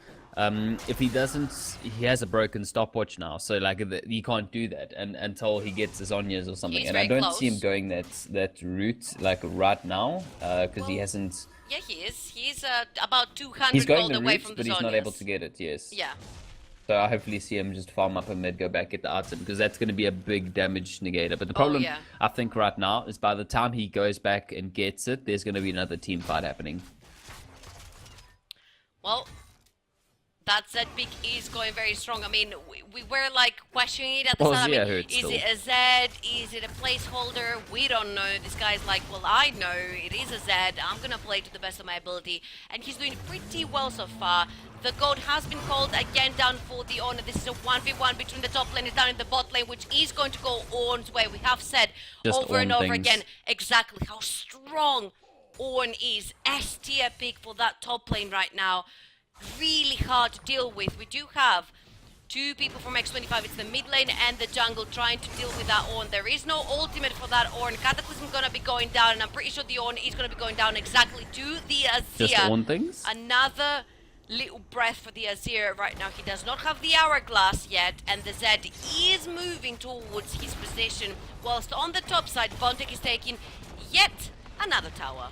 Speaker 2: if he doesn't, he has a broken stopwatch now, so like he can't do that until he gets his Zhonya's or something.
Speaker 1: He's
Speaker 2: And I
Speaker 1: very
Speaker 2: don't see him
Speaker 1: close.
Speaker 2: going that route, like, right now, because he hasn't...
Speaker 1: Yeah, he is. He's about
Speaker 2: He's
Speaker 1: 200
Speaker 2: going
Speaker 1: gold
Speaker 2: the
Speaker 1: away
Speaker 2: route,
Speaker 1: from the
Speaker 2: but he's not able to
Speaker 1: Zhonya's.
Speaker 2: get it, yes.
Speaker 1: Yeah.
Speaker 2: So I hopefully see him just farm up and mid, go back, get the item, because that's going to be a big damage negator. But the problem,
Speaker 1: yeah.
Speaker 2: I think, right now is by the time he goes back and gets it, there's going to be another team fight happening.
Speaker 1: Well, that Zed pick is going very strong. I mean, we were like questioning it at the
Speaker 2: Well,
Speaker 1: start. I
Speaker 2: Zia
Speaker 1: mean,
Speaker 2: hurts
Speaker 1: is
Speaker 2: still.
Speaker 1: it a Zed? Is it a placeholder? We don't know. This guy's like, well, I know it is a Zed. I'm gonna play to the best of my ability, and he's doing pretty well so far. The goat has been called again down for the Honor. This is a 1v1 between the top lane and down in the bot lane, which is going to go Ornn's way. We have said
Speaker 2: Just
Speaker 1: over and
Speaker 2: Ornn
Speaker 1: over
Speaker 2: things.
Speaker 1: again exactly how strong Ornn is. S tier pick for that top lane right now. Really hard to deal with. We do have two people from x25. It's the mid lane and the jungle trying to deal with that Ornn. There is no ultimate for that Ornn. Cataclysm gonna be going down, and I'm pretty sure the Ornn is gonna be going down exactly to the Azir.
Speaker 2: Just Ornn things?
Speaker 1: Another little breath for the Azir right now. He does not have the hourglass yet, and the Zed is moving towards his position, whilst on the top side, Bontech is taking yet another tower.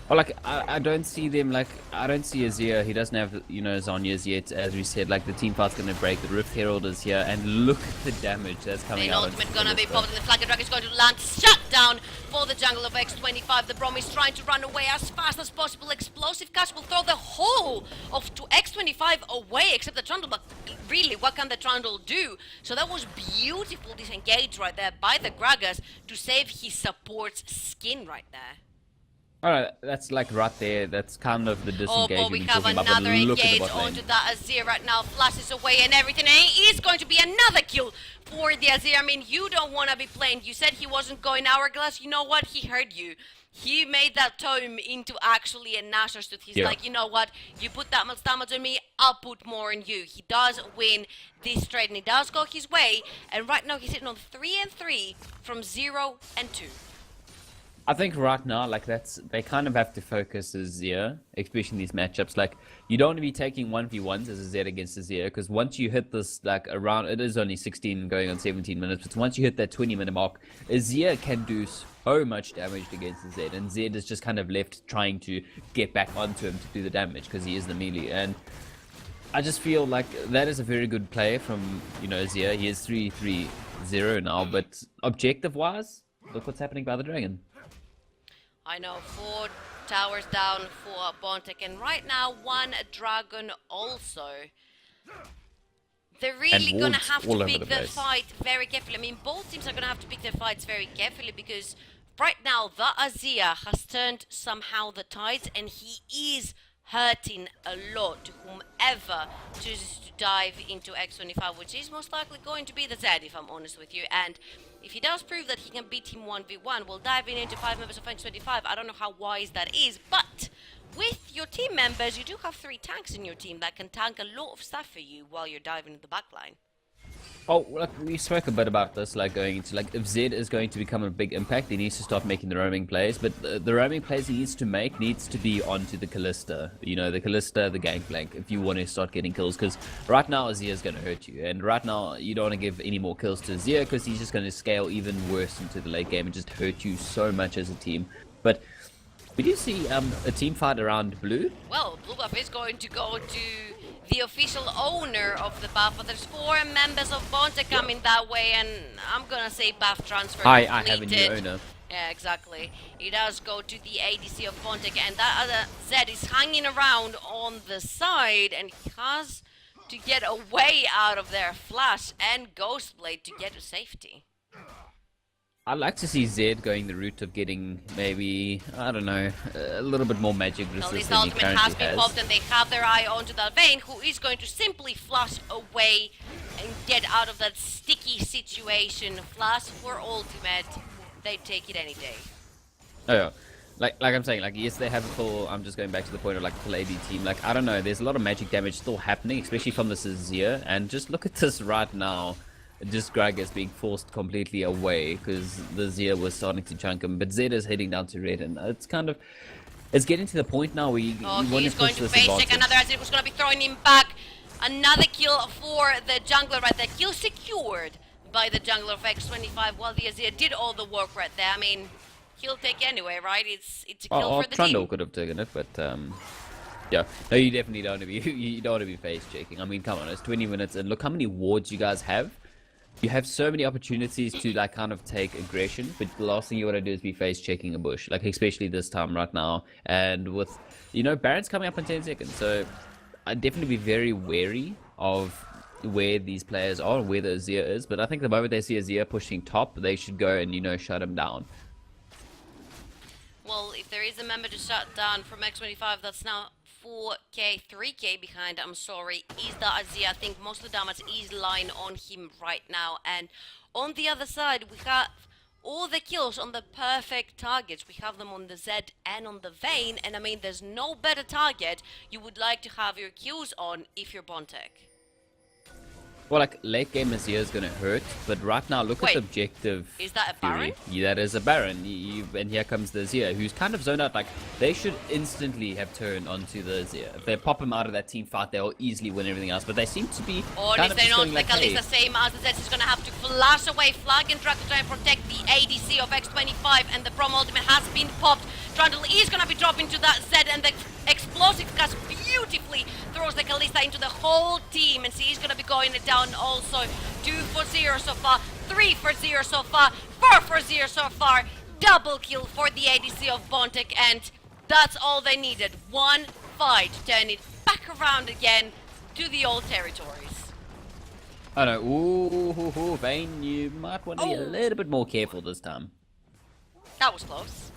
Speaker 2: Well, like, I don't see them, like, I don't see Azir. He doesn't have, you know, Zhonya's yet, as we said. Like, the team fight's going to break. The Rift Herald is here, and look at the damage that's coming
Speaker 1: An
Speaker 2: out.
Speaker 1: ultimate gonna be popped, and the Flagger Drag is going to land. Shut down for the jungle of x25. The Brom is trying to run away as fast as possible. Explosive Catch will throw the whole of x25 away, except the Trundle. But really, what can the Trundle do? So that was beautiful disengage right there by the Gragas to save his support's skin right there.
Speaker 2: Alright, that's like right there. That's kind of the
Speaker 1: Oh,
Speaker 2: disengage
Speaker 1: but we
Speaker 2: we've been
Speaker 1: have
Speaker 2: talking about. But
Speaker 1: another
Speaker 2: look at the
Speaker 1: engage
Speaker 2: bot lane.
Speaker 1: onto that Azir right now. Flashes away and everything. And it is going to be another kill for the Azir. I mean, you don't want to be playing. You said he wasn't going hourglass. You know what? He heard you. He made that tome into actually a Nashor's Tooth. He's like, you know what? You put that much damage on me, I'll put more on you. He does win this trade, and he does go his way. And right now he's sitting on 3-3 from 0-2.
Speaker 2: I think right now, like, they kind of have to focus Azir, especially in these matchups. Like, you don't want to be taking 1v1s as a Z against Azir, because once you hit this, like, around, it is only 16 going on 17 minutes, but once you hit that 20-minute mark, Azir can do so much damage against the Z, and Z is just kind of left trying to get back onto him to do the damage, because he is the melee. And I just feel like that is a very good play from, you know, Azir. He is 3-3-0 now, but objective-wise, look what's happening by the Dragon.
Speaker 1: I know, 4 towers down for Bontech, and right now 1 dragon also. They're really
Speaker 2: And
Speaker 1: gonna
Speaker 2: wards
Speaker 1: have
Speaker 2: all
Speaker 1: to
Speaker 2: over
Speaker 1: pick
Speaker 2: the
Speaker 1: their
Speaker 2: place.
Speaker 1: fight very carefully. I mean, both teams are gonna have to pick their fights very carefully, because right now the Azir has turned somehow the tides, and he is hurting a lot to whomever chooses to dive into x25, which is most likely going to be the Zed, if I'm honest with you. And if he does prove that he can beat him 1v1, we'll dive into 5 members of x25. I don't know how wise that is, but with your team members, you do have 3 tanks in your team that can tank a lot of stuff for you while you're diving into the backline.
Speaker 2: Oh, look, we spoke a bit about this, like, going into, like, if Zed is going to become a big impact, he needs to start making the roaming plays, but the roaming plays he needs to make needs to be onto the Callista, you know, the Callista, the Gangplank, if you want to start getting kills, because right now Azir is going to hurt you, and right now you don't want to give any more kills to Azir, because he's just going to scale even worse into the late game and just hurt you so much as a team. But we do see a team fight around blue.
Speaker 1: Well, blue buff is going to go to the official owner of the buff, but there's 4 members of Bontech coming that way, and I'm gonna say buff transfer
Speaker 2: I
Speaker 1: completed.
Speaker 2: have a new owner.
Speaker 1: Yeah, exactly. It does go to the ADC of Bontech, and that other Zed is hanging around on the side, and he has to get away out of their flash and Ghostblade to get to safety.
Speaker 2: I'd like to see Zed going the route of getting maybe, I don't know, a little bit more magic
Speaker 1: Well,
Speaker 2: resist
Speaker 1: this
Speaker 2: than he
Speaker 1: ultimate has
Speaker 2: currently
Speaker 1: been
Speaker 2: has.
Speaker 1: popped and they have their eye onto that Vayne, who is going to simply flash away and get out of that sticky situation. Flash for ultimate, they take it any day.
Speaker 2: Oh, yeah. Like I'm saying, like, yes, they have a full, I'm just going back to the point of, like, full AD team. Like, I don't know, there's a lot of magic damage still happening, especially from the Azir. And just look at this right now. Just Gragas being forced completely away because the Zia was starting to chunk him. But Zed is heading down to red, and it's kind of, it's getting to the point now where you want
Speaker 1: He's
Speaker 2: to
Speaker 1: going
Speaker 2: push
Speaker 1: to
Speaker 2: this
Speaker 1: face check
Speaker 2: advantage.
Speaker 1: another Azir who's going to be throwing him back. Another kill for the jungler right there. Kill secured by the jungler of x25 while the Azir did all the work right there. I mean, he'll take anyway, right? It's a kill
Speaker 2: Oh,
Speaker 1: for the
Speaker 2: Trundle
Speaker 1: team.
Speaker 2: could have taken it, but yeah, no, you definitely don't want to be you don't want to be face checking. I mean, come on, it's 20 minutes, and look how many wards you guys have. You have so many opportunities to like kind of take aggression, but the last thing you want to do is be face checking a bush, like especially this time right now. And with Baron's coming up in 10 seconds, so I'd definitely be very wary of where these players are, where the Azir is. But I think the moment they see Azir pushing top, they should go and shut him down.
Speaker 1: Well, if there is a member to shut down from x25, that's now 4k, 3k behind, I'm sorry, is the Azir. I think most of the damage is lying on him right now. And on the other side, we have all the kills on the perfect targets. We have them on the Zed and on the Vayne. And I mean, there's no better target you would like to have your kills on if you're Bontech.
Speaker 2: Well, like late game Azir is gonna hurt, but right now look at the
Speaker 1: Wait,
Speaker 2: objective.
Speaker 1: is that a
Speaker 2: Fury.
Speaker 1: Baron?
Speaker 2: Yeah, that is a Baron. And here comes the Azir, who's kind of zoned out. Like they should instantly have turned onto the Azir. If they pop him out of that team fight, they'll easily win everything else. But they seem to be
Speaker 1: Or
Speaker 2: kind
Speaker 1: if
Speaker 2: of
Speaker 1: they
Speaker 2: just
Speaker 1: don't,
Speaker 2: going
Speaker 1: like
Speaker 2: like, hey,
Speaker 1: Kalista same as the Zeds is gonna have to flash away, flag and drag to try and protect the ADC of x25, and the Prom ultimate has been popped. Trundle is gonna be dropping to that Zed, and the explosive cast beautifully throws the Kalista into the whole team, and she's gonna be going down also. 2 for 0 so far, 3 for 0 so far, 4 for 0 so far. Double kill for the ADC of Bontech, and that's all they needed. One fight to turn it back around again to the old territories.
Speaker 2: oh no, ooh, Vayne, you might want to be a little bit more careful this time.
Speaker 1: That was close.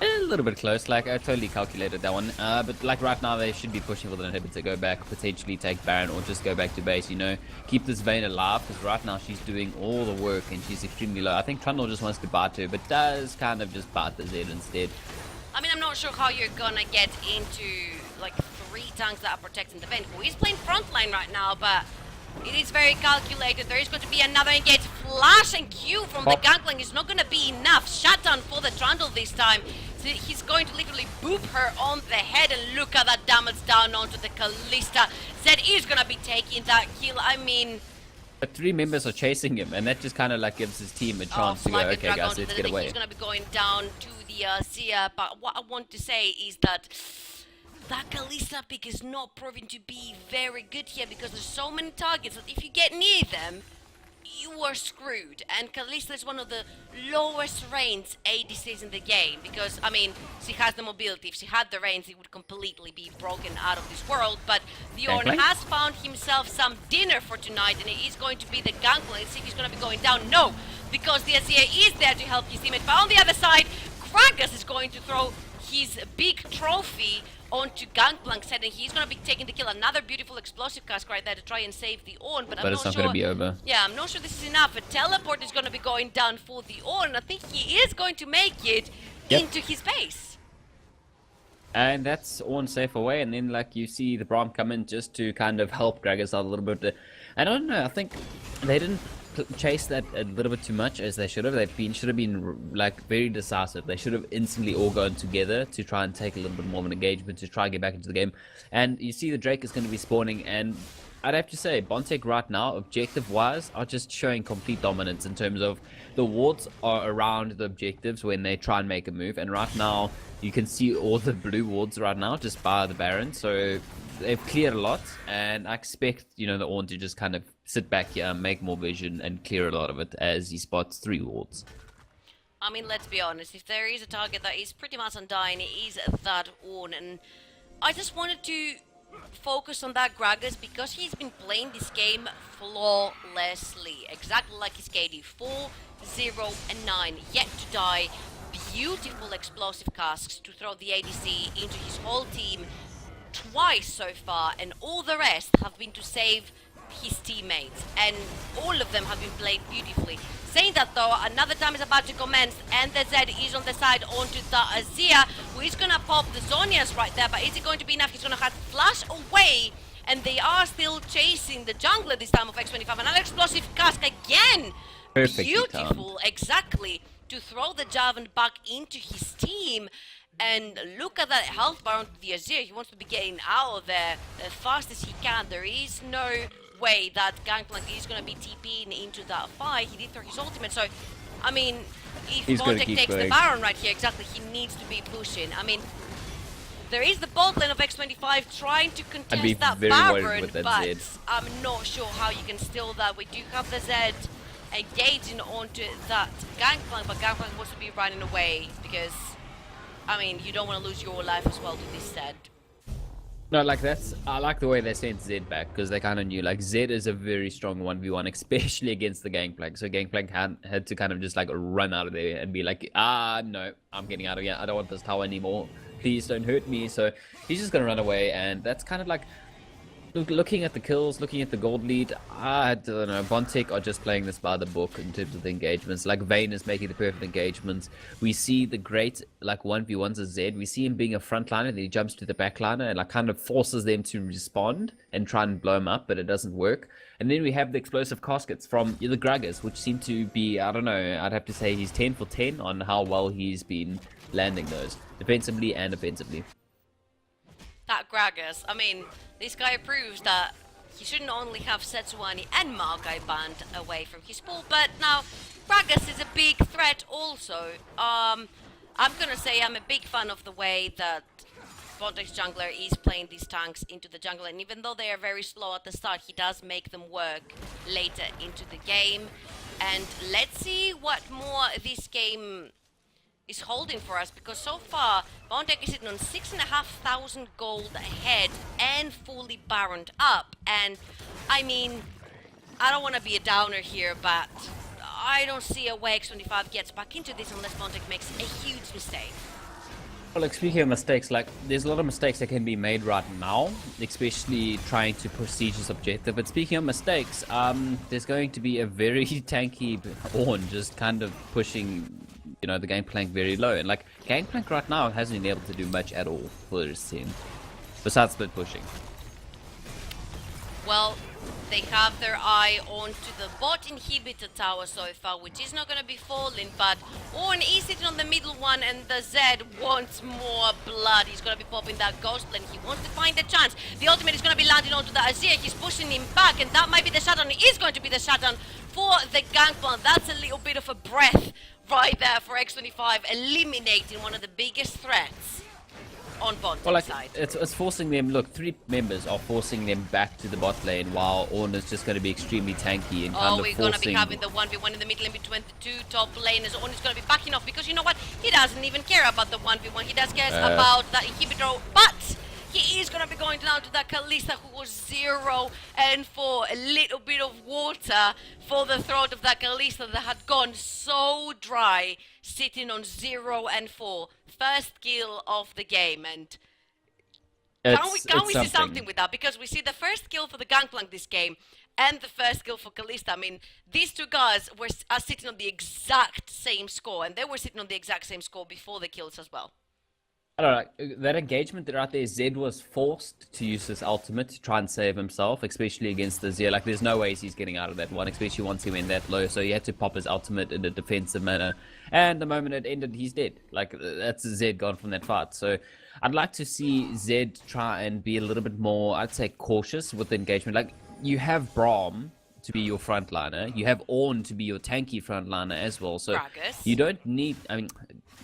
Speaker 2: A little bit close, like I totally calculated that one. But like right now, they should be pushing for the inhibitor, go back, potentially take Baron, or just go back to base. Keep this Vayne alive, because right now she's doing all the work and she's extremely low. I think Trundle just wants to bite her, but does kind of just bite the Zed instead.
Speaker 1: I mean, I'm not sure how you're gonna get into like 3 tanks that are protecting the Vayne, who is playing frontline right now, but it is very calculated. There is going to be another engage. Flash and Q from the Gangplank is not going to be enough. Shutdown for the Trundle this time. So he's going to literally boop her on the head, and look at that damage down onto the Kalista. Zed is going to be taking that kill. I mean...
Speaker 2: But 3 members are chasing him, and that just kind of like gives his team a chance to go,
Speaker 1: Flag and
Speaker 2: okay
Speaker 1: drag
Speaker 2: guys,
Speaker 1: onto
Speaker 2: let's
Speaker 1: the
Speaker 2: get away.
Speaker 1: He's going to be going down to the Sia, but what I want to say is that that Kalista pick is not proving to be very good here, because there's so many targets that if you get near them, you are screwed. And Kalista is one of the lowest range ADCs in the game, because, I mean, she has the mobility. If she had the range, it would completely be broken out of this world. But Diorn
Speaker 2: Gangplank?
Speaker 1: has found himself some dinner for tonight, and it is going to be the Gangplank. See if he's going to be going down. No, because the Azir is there to help his teammate. But on the other side, Kragas is going to throw his big trophy onto Gangplank set, and he's going to be taking the kill. Another beautiful explosive cast right there to try and save the Ornn, but I'm
Speaker 2: It's not
Speaker 1: sure.
Speaker 2: going to be over.
Speaker 1: Yeah, I'm not sure this is enough. A teleport is going to be going down for the Ornn. I think he is going to make it into his base.
Speaker 2: And that's Ornn safe away, and then like you see the Braum come in just to kind of help Gragas out a little bit. I don't know, I think they didn't chase that a little bit too much as they should have. Should have been like very decisive. They should have instantly all gone together to try and take a little bit more of an engagement to try and get back into the game. And you see the Drake is going to be spawning, and I'd have to say Bontech right now, objective wise, are just showing complete dominance in terms of the wards are around the objectives when they try and make a move. And right now you can see all the blue wards right now just by the Baron, so they've cleared a lot, and I expect the Ornn to just kind of sit back here, make more vision, and clear a lot of it as he spots 3 wards.
Speaker 1: I mean, let's be honest. If there is a target that is pretty much undying, it is that Ornn. And I just wanted to focus on that Gragas because he's been playing this game flawlessly, exactly like his KD 4, 0, and 9, yet to die. Beautiful explosive casks to throw the ADC into his whole team twice so far, and all the rest have been to save his teammates, and all of them have been played beautifully. Saying that though, another time is about to commence, and the Zed is on the side onto the Azir, who is gonna pop the Zonias right there, but is it going to be enough? He's gonna have flash away, and they are still chasing the jungler this time of x25. Another explosive cask again!
Speaker 2: Perfectly
Speaker 1: Beautiful,
Speaker 2: timed.
Speaker 1: exactly, to throw the Javan back into his team. And look at that health bar onto the Azir. He wants to be getting out of there as fast as he can. There is no way that Gangplank is going to be TPing into that fight. He did throw his ultimate, so I mean, if Bontech takes the Baron right here, exactly, he needs to be pushing. I mean, there is the bot lane of x25 trying to contest that Baron, but I'm not sure how you can steal that. We do have the Zed engaging onto that Gangplank, but Gangplank wants to be running away because, I mean, you don't want to lose your life as well to this Zed.
Speaker 2: No, like I like the way they sent Zed back because they kind of knew like Zed is a very strong 1v1, especially against the Gangplank. So Gangplank had to kind of just like run out of there and be like, no, I'm getting out of here. I don't want this tower anymore. Please don't hurt me. So he's just gonna run away, and that's kind of like looking at the kills, looking at the gold lead. I don't know. Bontech are just playing this by the book in terms of the engagements. Like Vayne is making the perfect engagements. We see the great like 1v1s as Zed. We see him being a frontliner, then he jumps to the backliner and like kind of forces them to respond and try and blow him up, but it doesn't work. And then we have the explosive caskets from the Gragas, which seem to be, I don't know, I'd have to say he's 10 for 10 on how well he's been landing those, defensively and offensively.
Speaker 1: That Gragas, I mean, this guy proves that he shouldn't only have Setsuani and Maokai banned away from his pool, but now Gragas is a big threat also. I'm gonna say I'm a big fan of the way that Bontech's jungler is playing these tanks into the jungle, and even though they are very slow at the start, he does make them work later into the game. And let's see what more this game is holding for us, because so far Bontech is sitting on 6,500 gold ahead and fully baroned up. And I mean, I don't want to be a downer here, but I don't see a way x25 gets back into this unless Bontech makes a huge mistake.
Speaker 2: Well, like speaking of mistakes, like there's a lot of mistakes that can be made right now, especially trying to push Siege's objective. But speaking of mistakes, there's going to be a very tanky Ornn just kind of pushing, you know, the Gangplank very low. And like Gangplank right now hasn't been able to do much at all for his team, besides split pushing.
Speaker 1: Well, they have their eye onto the bot inhibitor tower so far, which is not going to be falling, but Ornn is sitting on the middle one, and the Zed wants more blood. He's going to be popping that ghost blade. He wants to find a chance. The ultimate is going to be landing onto the Azir. He's pushing him back, and that might be the shutdown. It is going to be the shutdown for the Gangplank. That's a little bit of a breath right there for x25, eliminating one of the biggest threats on Bontech's
Speaker 2: well, like,
Speaker 1: side.
Speaker 2: It's forcing them. Look, 3 members are forcing them back to the bot lane, while Ornn is just going to be extremely tanky and kind of
Speaker 1: we're
Speaker 2: forcing.
Speaker 1: going to be having the 1v1 in the middle in between the two top laners. Ornn is going to be backing off because you know what? He doesn't even care about the 1v1. He does care about that inhibitor, but he is going to be going down to that Kalista, who was 0 and 4. A little bit of water for the throat of that Kalista that had gone so dry, sitting on 0 and 4. First kill of the game, and can we see something with that? Because we see the first kill for the Gangplank this game and the first kill for Kalista. I mean, these two guys are sitting on the exact same score, and they were sitting on the exact same score before the kills as well.
Speaker 2: I don't know, that engagement right there, Zed was forced to use his ultimate to try and save himself, especially against the Zed. Like, there's no ways he's getting out of that one, especially once he went that low. So he had to pop his ultimate in a defensive manner. And the moment it ended, he's dead. Like, that's Zed gone from that fight. So I'd like to see Zed try and be a little bit more, I'd say, cautious with the engagement. Like, you have Braum to be your frontliner. You have Ornn to be your tanky frontliner as well. So
Speaker 1: Gragas.
Speaker 2: You don't need, I mean,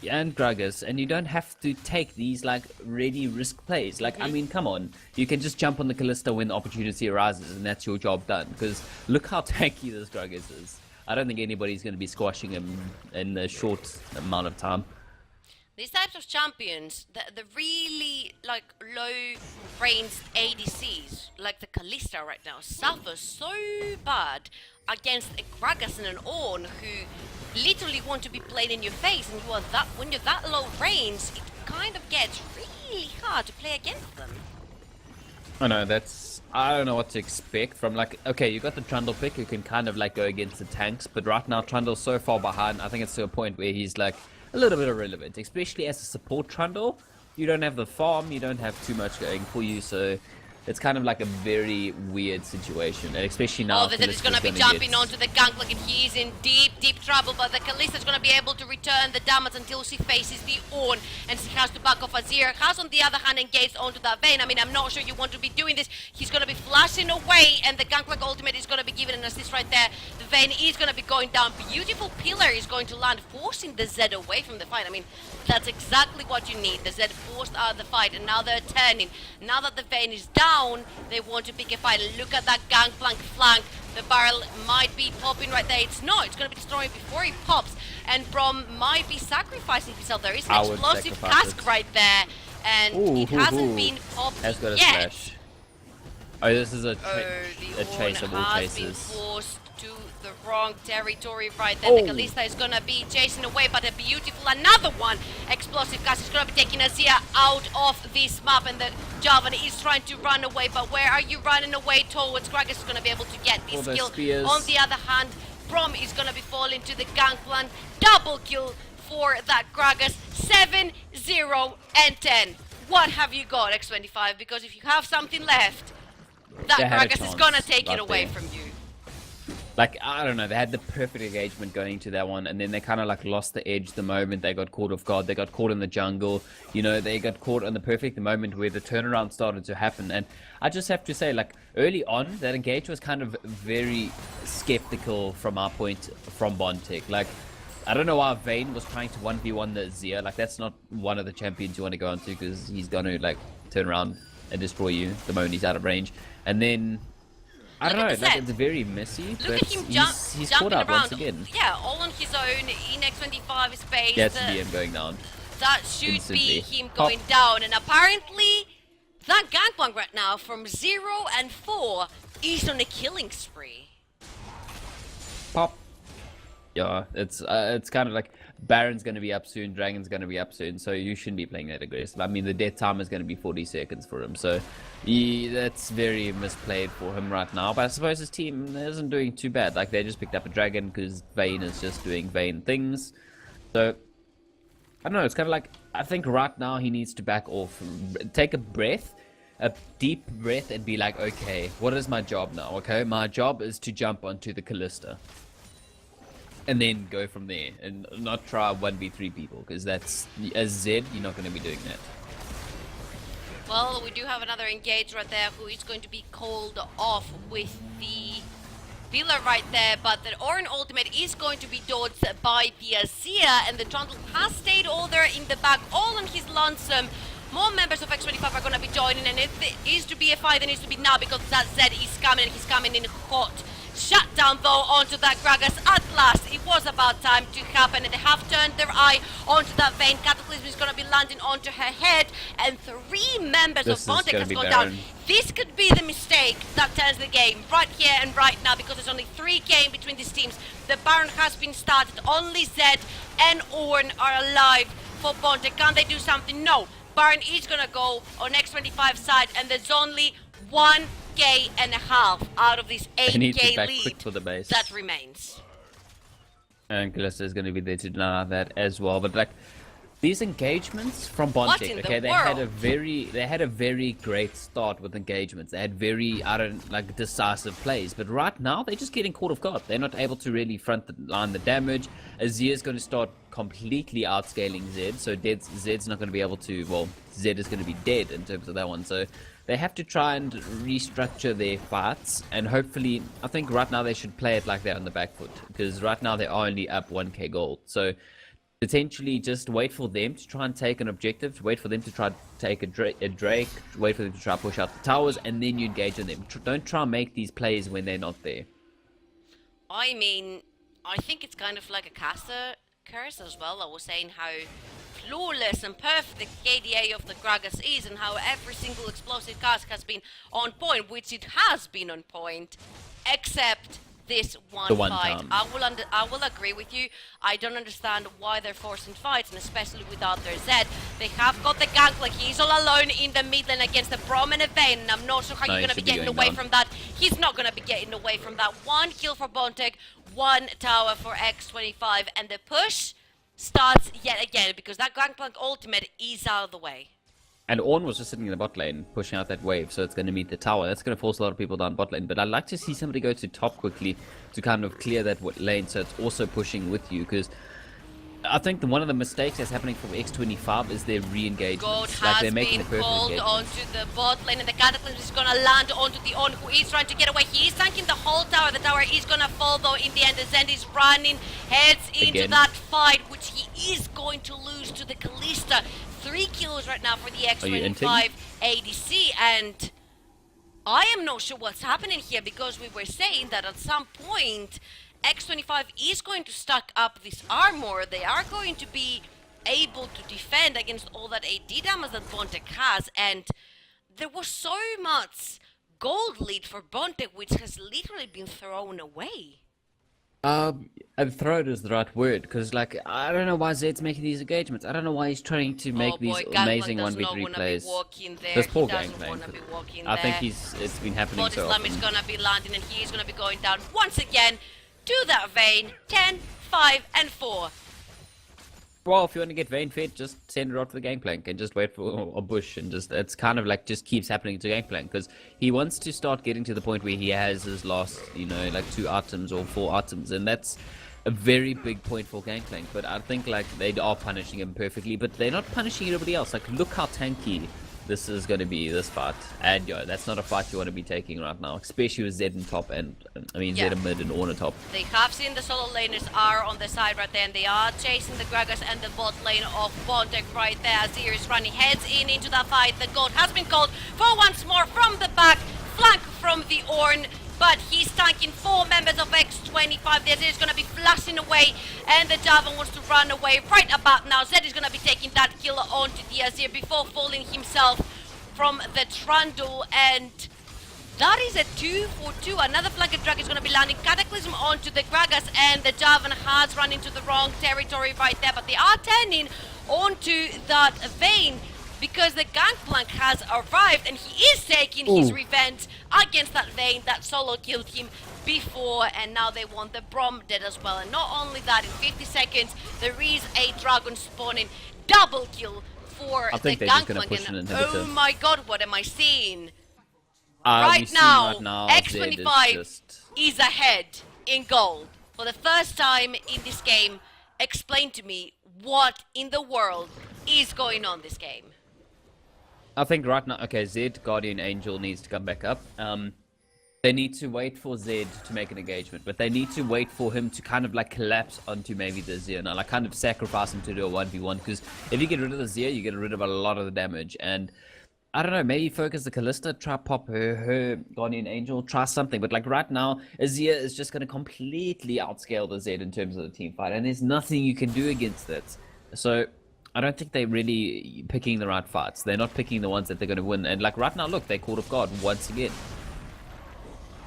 Speaker 2: and Gragas, and you don't have to take these like ready risk plays. Like, I mean, come on, you can just jump on the Kalista when the opportunity arises, and that's your job done. Because look how tanky this Gragas is. I don't think anybody's going to be squashing him in a short amount of time.
Speaker 1: These types of champions, the really like low ranged ADCs, like the Kalista right now, suffer so bad against a Gragas and an Ornn who literally want to be played in your face, and when you're that low range, it kind of gets really hard to play against them.
Speaker 2: I know, I don't know what to expect from, like, okay, you got the Trundle pick, you can kind of like go against the tanks, but right now Trundle's so far behind, I think it's to a point where he's like a little bit irrelevant, especially as a support Trundle. You don't have the farm, you don't have too much going for you, so it's kind of like a very weird situation, and especially now.
Speaker 1: Oh, the Zed is going to be jumping onto the Gangplank, and he's in deep trouble, but the Kalista's going to be able to return the damage until she faces the Ornn, and she has to back off Azir. Has, on the other hand, engaged onto that Vayne. I mean, I'm not sure you want to be doing this. He's going to be flashing away, and the Gangplank ultimate is going to be given an assist right there. The Vayne is going to be going down. Beautiful pillar is going to land, forcing the Zed away from the fight. I mean, that's exactly what you need. The Zed forced out of the fight, and now they're turning. Now that the Vayne is down, they want to pick a fight. Look at that Gangplank flank. The barrel might be popping right there. It's not. It's going to be destroyed before he pops. And Brom might be sacrificing himself. There is an explosive cask right there. And it hasn't been popped
Speaker 2: has got a
Speaker 1: yet.
Speaker 2: splash. Oh, this is a chase of all
Speaker 1: has
Speaker 2: chases.
Speaker 1: Been forced to the wrong territory right there. The Kalista is gonna be chasing away, but a beautiful another one. Explosive gas is gonna be taking Azia out of this map, and the Javan is trying to run away. But where are you running away towards? Gragas is gonna be able to get this kill. On the other hand, Brom is gonna be falling to the Gangplank. Double kill for that Gragas. 7, 0, and 10. What have you got, x25? Because if you have something left, that Gragas is gonna take it away from you.
Speaker 2: Like, I don't know, they had the perfect engagement going into that one, and then they kind of like lost the edge the moment they got caught off guard. They got caught in the jungle, you know, they got caught in the perfect moment where the turnaround started to happen. And I just have to say, like, early on, that engage was kind of very skeptical from our point, from Bontech. Like, I don't know why Vayne was trying to 1v1 the Azir. Like, that's not one of the champions you want to go onto, because he's going to, like, turn around and destroy you the moment he's out of range. And then, I don't know, like, it's very messy, but he's caught up once again.
Speaker 1: Yeah, all on his own, in x25 space.
Speaker 2: That's be him going down.
Speaker 1: That should instantly be him going down, and apparently, that Gangplank right now, from 0 and 4, is on a killing spree.
Speaker 2: Pop. Yeah, it's kind of like Baron's going to be up soon, Dragon's going to be up soon, so you shouldn't be playing that aggressive. I mean, the death time is going to be 40 seconds for him, so that's very misplayed for him right now. But I suppose his team isn't doing too bad. Like, they just picked up a Dragon because Vayne is just doing Vayne things. So, I don't know, it's kind of like, I think right now he needs to back off, take a breath, a deep breath, and be like, okay, what is my job now? Okay, my job is to jump onto the Kalista. And then go from there, and not try 1v3 people, because that's, as Zed, you're not going to be doing that.
Speaker 1: Well, we do have another engage right there who is going to be called off with the pillar right there, but the Ornn ultimate is going to be dodged by the Azia, and the Trundle has stayed all there in the back, all on his lonesome. More members of x25 are going to be joining, and if it is to be a fight, it needs to be now, because that Zed is coming, and he's coming in hot. Shut down though onto that Gragas at last. It was about time to happen, and they have turned their eye onto that Vayne. Cataclysm is going to be landing onto her head, and 3 members of Bontech has gone down. This could be the mistake that turns the game right here and right now, because there's only 3 games between these teams. The Baron has been started. Only Zed and Ornn are alive for Bontech. Can they do something? No. Baron is going to go on x25 side, and there's only 1.5 out of this 8k lead
Speaker 2: for the base
Speaker 1: that remains.
Speaker 2: And Kalista is going to be there to deny that as well. But like, these engagements from Bontech, okay, they had a very great start with engagements. They had very decisive plays, but right now they're just getting caught off guard. They're not able to really front line the damage. Azir is going to start completely outscaling Zed, so Zed's not going to be able to, well, Zed is going to be dead in terms of that one. So they have to try and restructure their fights, and hopefully, I think right now they should play it like they're on the back foot, because right now they're only up 1k gold. So potentially just wait for them to try and take an objective, wait for them to try to take a Drake, wait for them to try to push out the towers, and then you engage on them. Don't try and make these plays when they're not there.
Speaker 1: I mean, I think it's kind of like a caster curse as well. I was saying how flawless and perfect KDA of the Gragas is, and how every single explosive cast has been on point, which it has been on point, except this one
Speaker 2: one
Speaker 1: fight.
Speaker 2: time.
Speaker 1: I will agree with you. I don't understand why they're forcing fights, and especially without their Zed. They have got the gank, like he's all alone in the mid lane against the Brom and a Vayne, and I'm not sure how
Speaker 2: No,
Speaker 1: you're
Speaker 2: he
Speaker 1: going to be
Speaker 2: should be
Speaker 1: getting
Speaker 2: going
Speaker 1: away
Speaker 2: down.
Speaker 1: from that. He's not going to be getting away from that. One kill for Bontech, one tower for x25, and the push starts yet again because that Gangplank ultimate is out of the way.
Speaker 2: And Ornn was just sitting in the bot lane, pushing out that wave, so it's going to meet the tower. That's going to force a lot of people down bot lane. But I'd like to see somebody go to top quickly to kind of clear that lane, so it's also pushing with you. Because I think one of the mistakes that's happening from x25 is their re-engagement.
Speaker 1: Gold
Speaker 2: Like
Speaker 1: has
Speaker 2: they're making
Speaker 1: been
Speaker 2: the perfect
Speaker 1: called
Speaker 2: engagement.
Speaker 1: onto the bot lane, and the Cataclysm is going to land onto the On, who is trying to get away. He is tanking the whole tower. The tower is going to fall, though, in the end. The Zend is running, heads into
Speaker 2: Again.
Speaker 1: that fight, which he is going to lose to the Kalista. 3 kills right now for the
Speaker 2: you
Speaker 1: x25 ADC, and I am not sure what's happening here, because we were saying that at some point x25 is going to stack up this armor. They are going to be able to defend against all that AD damage that Bontech has, and there was so much gold lead for Bontech, which has literally been thrown away.
Speaker 2: Throw it is the right word, because like I don't know why Zed's making these engagements. I don't know why he's trying to make these amazing 1v3 plays. This poor Gangplank. I think it's been happening
Speaker 1: Body
Speaker 2: so
Speaker 1: Slam
Speaker 2: often.
Speaker 1: is gonna be landing, and he is gonna be going down once again to that Vayne. 10, 5, and 4.
Speaker 2: Well, if you want to get Vayne fed, just send it out to the Gangplank and just wait for a bush, and just it's kind of like just keeps happening to Gangplank because he wants to start getting to the point where he has his last, like 2 items or 4 items, and that's a very big point for Gangplank. But I think like they are punishing him perfectly, but they're not punishing everybody else. Like look how tanky this is going to be, this fight, and that's not a fight you want to be taking right now, especially with Zed in top and Zed in mid and Ornn top.
Speaker 1: They have seen the solo laners are on the side right there, and they are chasing the Gragas and the bot lane of Bontech right there. Azir is running heads into that fight. The gold has been called for once more from the back, flank from the Ornn, but he's tanking 4 members of x25. The Azir is going to be flashing away, and the Javan wants to run away right about now. Zed is going to be taking that kill onto the Azir before falling himself from the Trundle, and that is a 2 for 2. Another flanked drag is going to be landing. Cataclysm onto the Gragas, and the Javan has run into the wrong territory right there, but they are turning onto that Vayne because the Gangplank has arrived, and he is taking his revenge against that Vayne that solo killed him before, and now they want the Brom dead as well. And not only that, in 50 seconds there is a dragon spawning. Double kill for the Gangplank, and oh my god, what am I seeing? Right now, x25 is ahead in gold. For the first time in this game, explain to me what in the world is going on this game.
Speaker 2: I think right now, okay, Zed, Guardian Angel needs to come back up. They need to wait for Zed to make an engagement, but they need to wait for him to kind of like collapse onto maybe the Zir now, like kind of sacrifice him to do a 1v1, because if you get rid of the Zir, you get rid of a lot of the damage, and I don't know, maybe focus the Kalista, try pop her Guardian Angel, try something, but like right now, Azir is just going to completely outscale the Zed in terms of the team fight, and there's nothing you can do against it. So I don't think they're really picking the right fights. They're not picking the ones that they're going to win, and like right now, look, they caught off guard once again.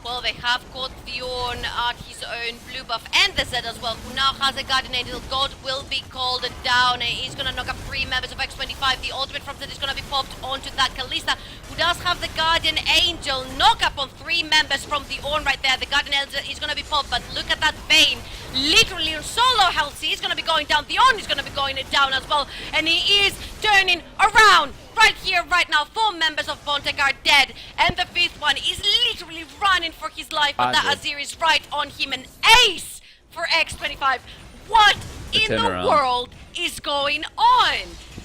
Speaker 1: Well, they have caught Theon at his own blue buff, and the Zed as well, who now has a Guardian Angel. God will be called down, and he's going to knock up 3 members of x25. The ultimate from Zed is going to be popped onto that Kalista, who does have the Guardian Angel. Knock up on 3 members from the Ornn right there. The Guardian Angel is going to be popped, but look at that Vayne. Literally on solo health, he's going to be going down. The Ornn is going to be going down as well, and he is turning around. Right here, right now, 4 members of Bontech are dead, and the 5th one is literally running for his life, but that Azir is right on him. An ace for x25. What in the world is going on?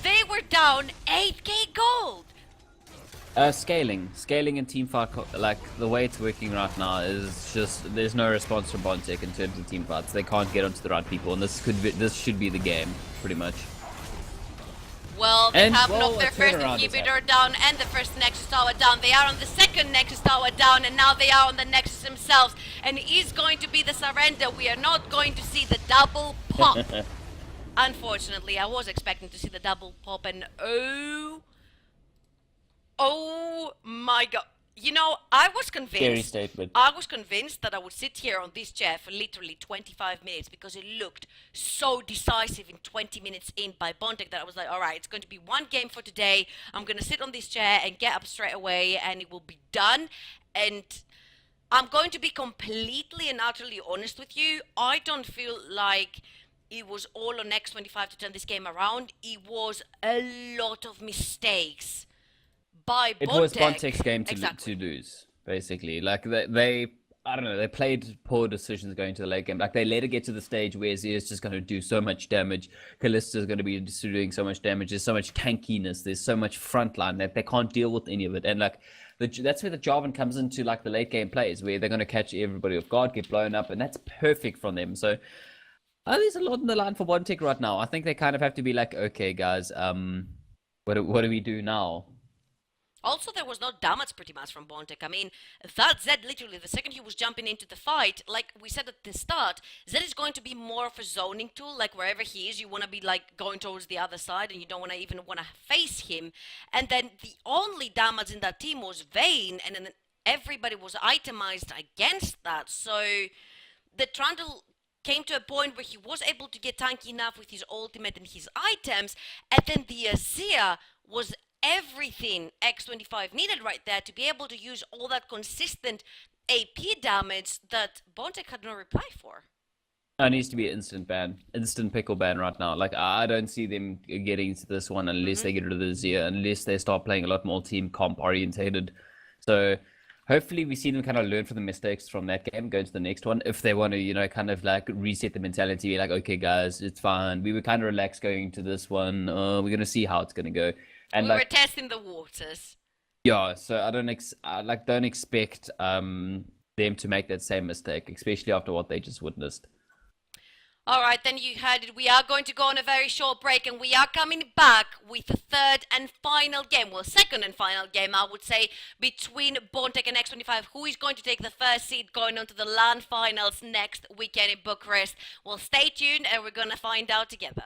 Speaker 1: They were down 8k gold.
Speaker 2: Scaling and team fight, like the way it's working right now is just there's no response from Bontech in terms of team fights. They can't get onto the right people, and this should be the game, pretty much.
Speaker 1: Well, they have knocked their first inhibitor down and the first Nexus Tower down. They are on the second Nexus Tower down, and now they are on the Nexus themselves. And it is going to be the surrender. We are not going to see the double pop Unfortunately, I was expecting to see the double pop, and oh my god. You know,
Speaker 2: Scary statement.
Speaker 1: I was convinced that I would sit here on this chair for literally 25 minutes because it looked so decisive in 20 minutes in by Bontech that I was like, all right, it's going to be one game for today. I'm going to sit on this chair and get up straight away and it will be done. And I'm going to be completely and utterly honest with you. I don't feel like it was all on X25 to turn this game around. It was a lot of mistakes by
Speaker 2: It was
Speaker 1: Bontech.
Speaker 2: Bontech's game
Speaker 1: Exactly.
Speaker 2: to lose, basically. Like they I don't know, they played poor decisions going to the late game. Like they let it get to the stage where Zia's just going to do so much damage. Callista's going to be doing so much damage. There's so much tankiness. There's so much frontline that they can't deal with any of it. And like that's where the Jarvan comes into like the late game plays, where they're going to catch everybody off guard, get blown up, and that's perfect from them. So there's a lot in the line for Bontech right now. I think they kind of have to be like, okay, guys, what do we do now?
Speaker 1: Also, there was no damage pretty much from Bontech. I mean, that Zed literally, the second he was jumping into the fight, like we said at the start, Zed is going to be more of a zoning tool. Like wherever he is, you want to be like going towards the other side, and you don't want to even want to face him. And then the only damage in that team was Vayne, and then everybody was itemized against that. So the Trundle came to a point where he was able to get tanky enough with his ultimate and his items, and then the Azir was everything X25 needed right there to be able to use all that consistent AP damage that Bontech had no reply for.
Speaker 2: It needs to be an instant ban, instant pickle ban right now. Like I don't see them getting to this one unless they get rid of the Zia, unless they start playing a lot more team comp orientated. So hopefully we see them kind of learn from the mistakes from that game, go to the next one. If they want to, kind of like reset the mentality, be like, okay, guys, it's fine. We were kind of relaxed going to this one. We're gonna see how it's gonna go. And
Speaker 1: we
Speaker 2: like,
Speaker 1: were testing the waters.
Speaker 2: yeah, so I don't expect them to make that same mistake, especially after what they just witnessed.
Speaker 1: All right, then you heard it. We are going to go on a very short break and we are coming back with the third and final game. Well, second and final game, I would say, between Bontech and X25. Who is going to take the first seed going on to the LAN finals next weekend in Bucharest? Well, stay tuned and we're going to find out together.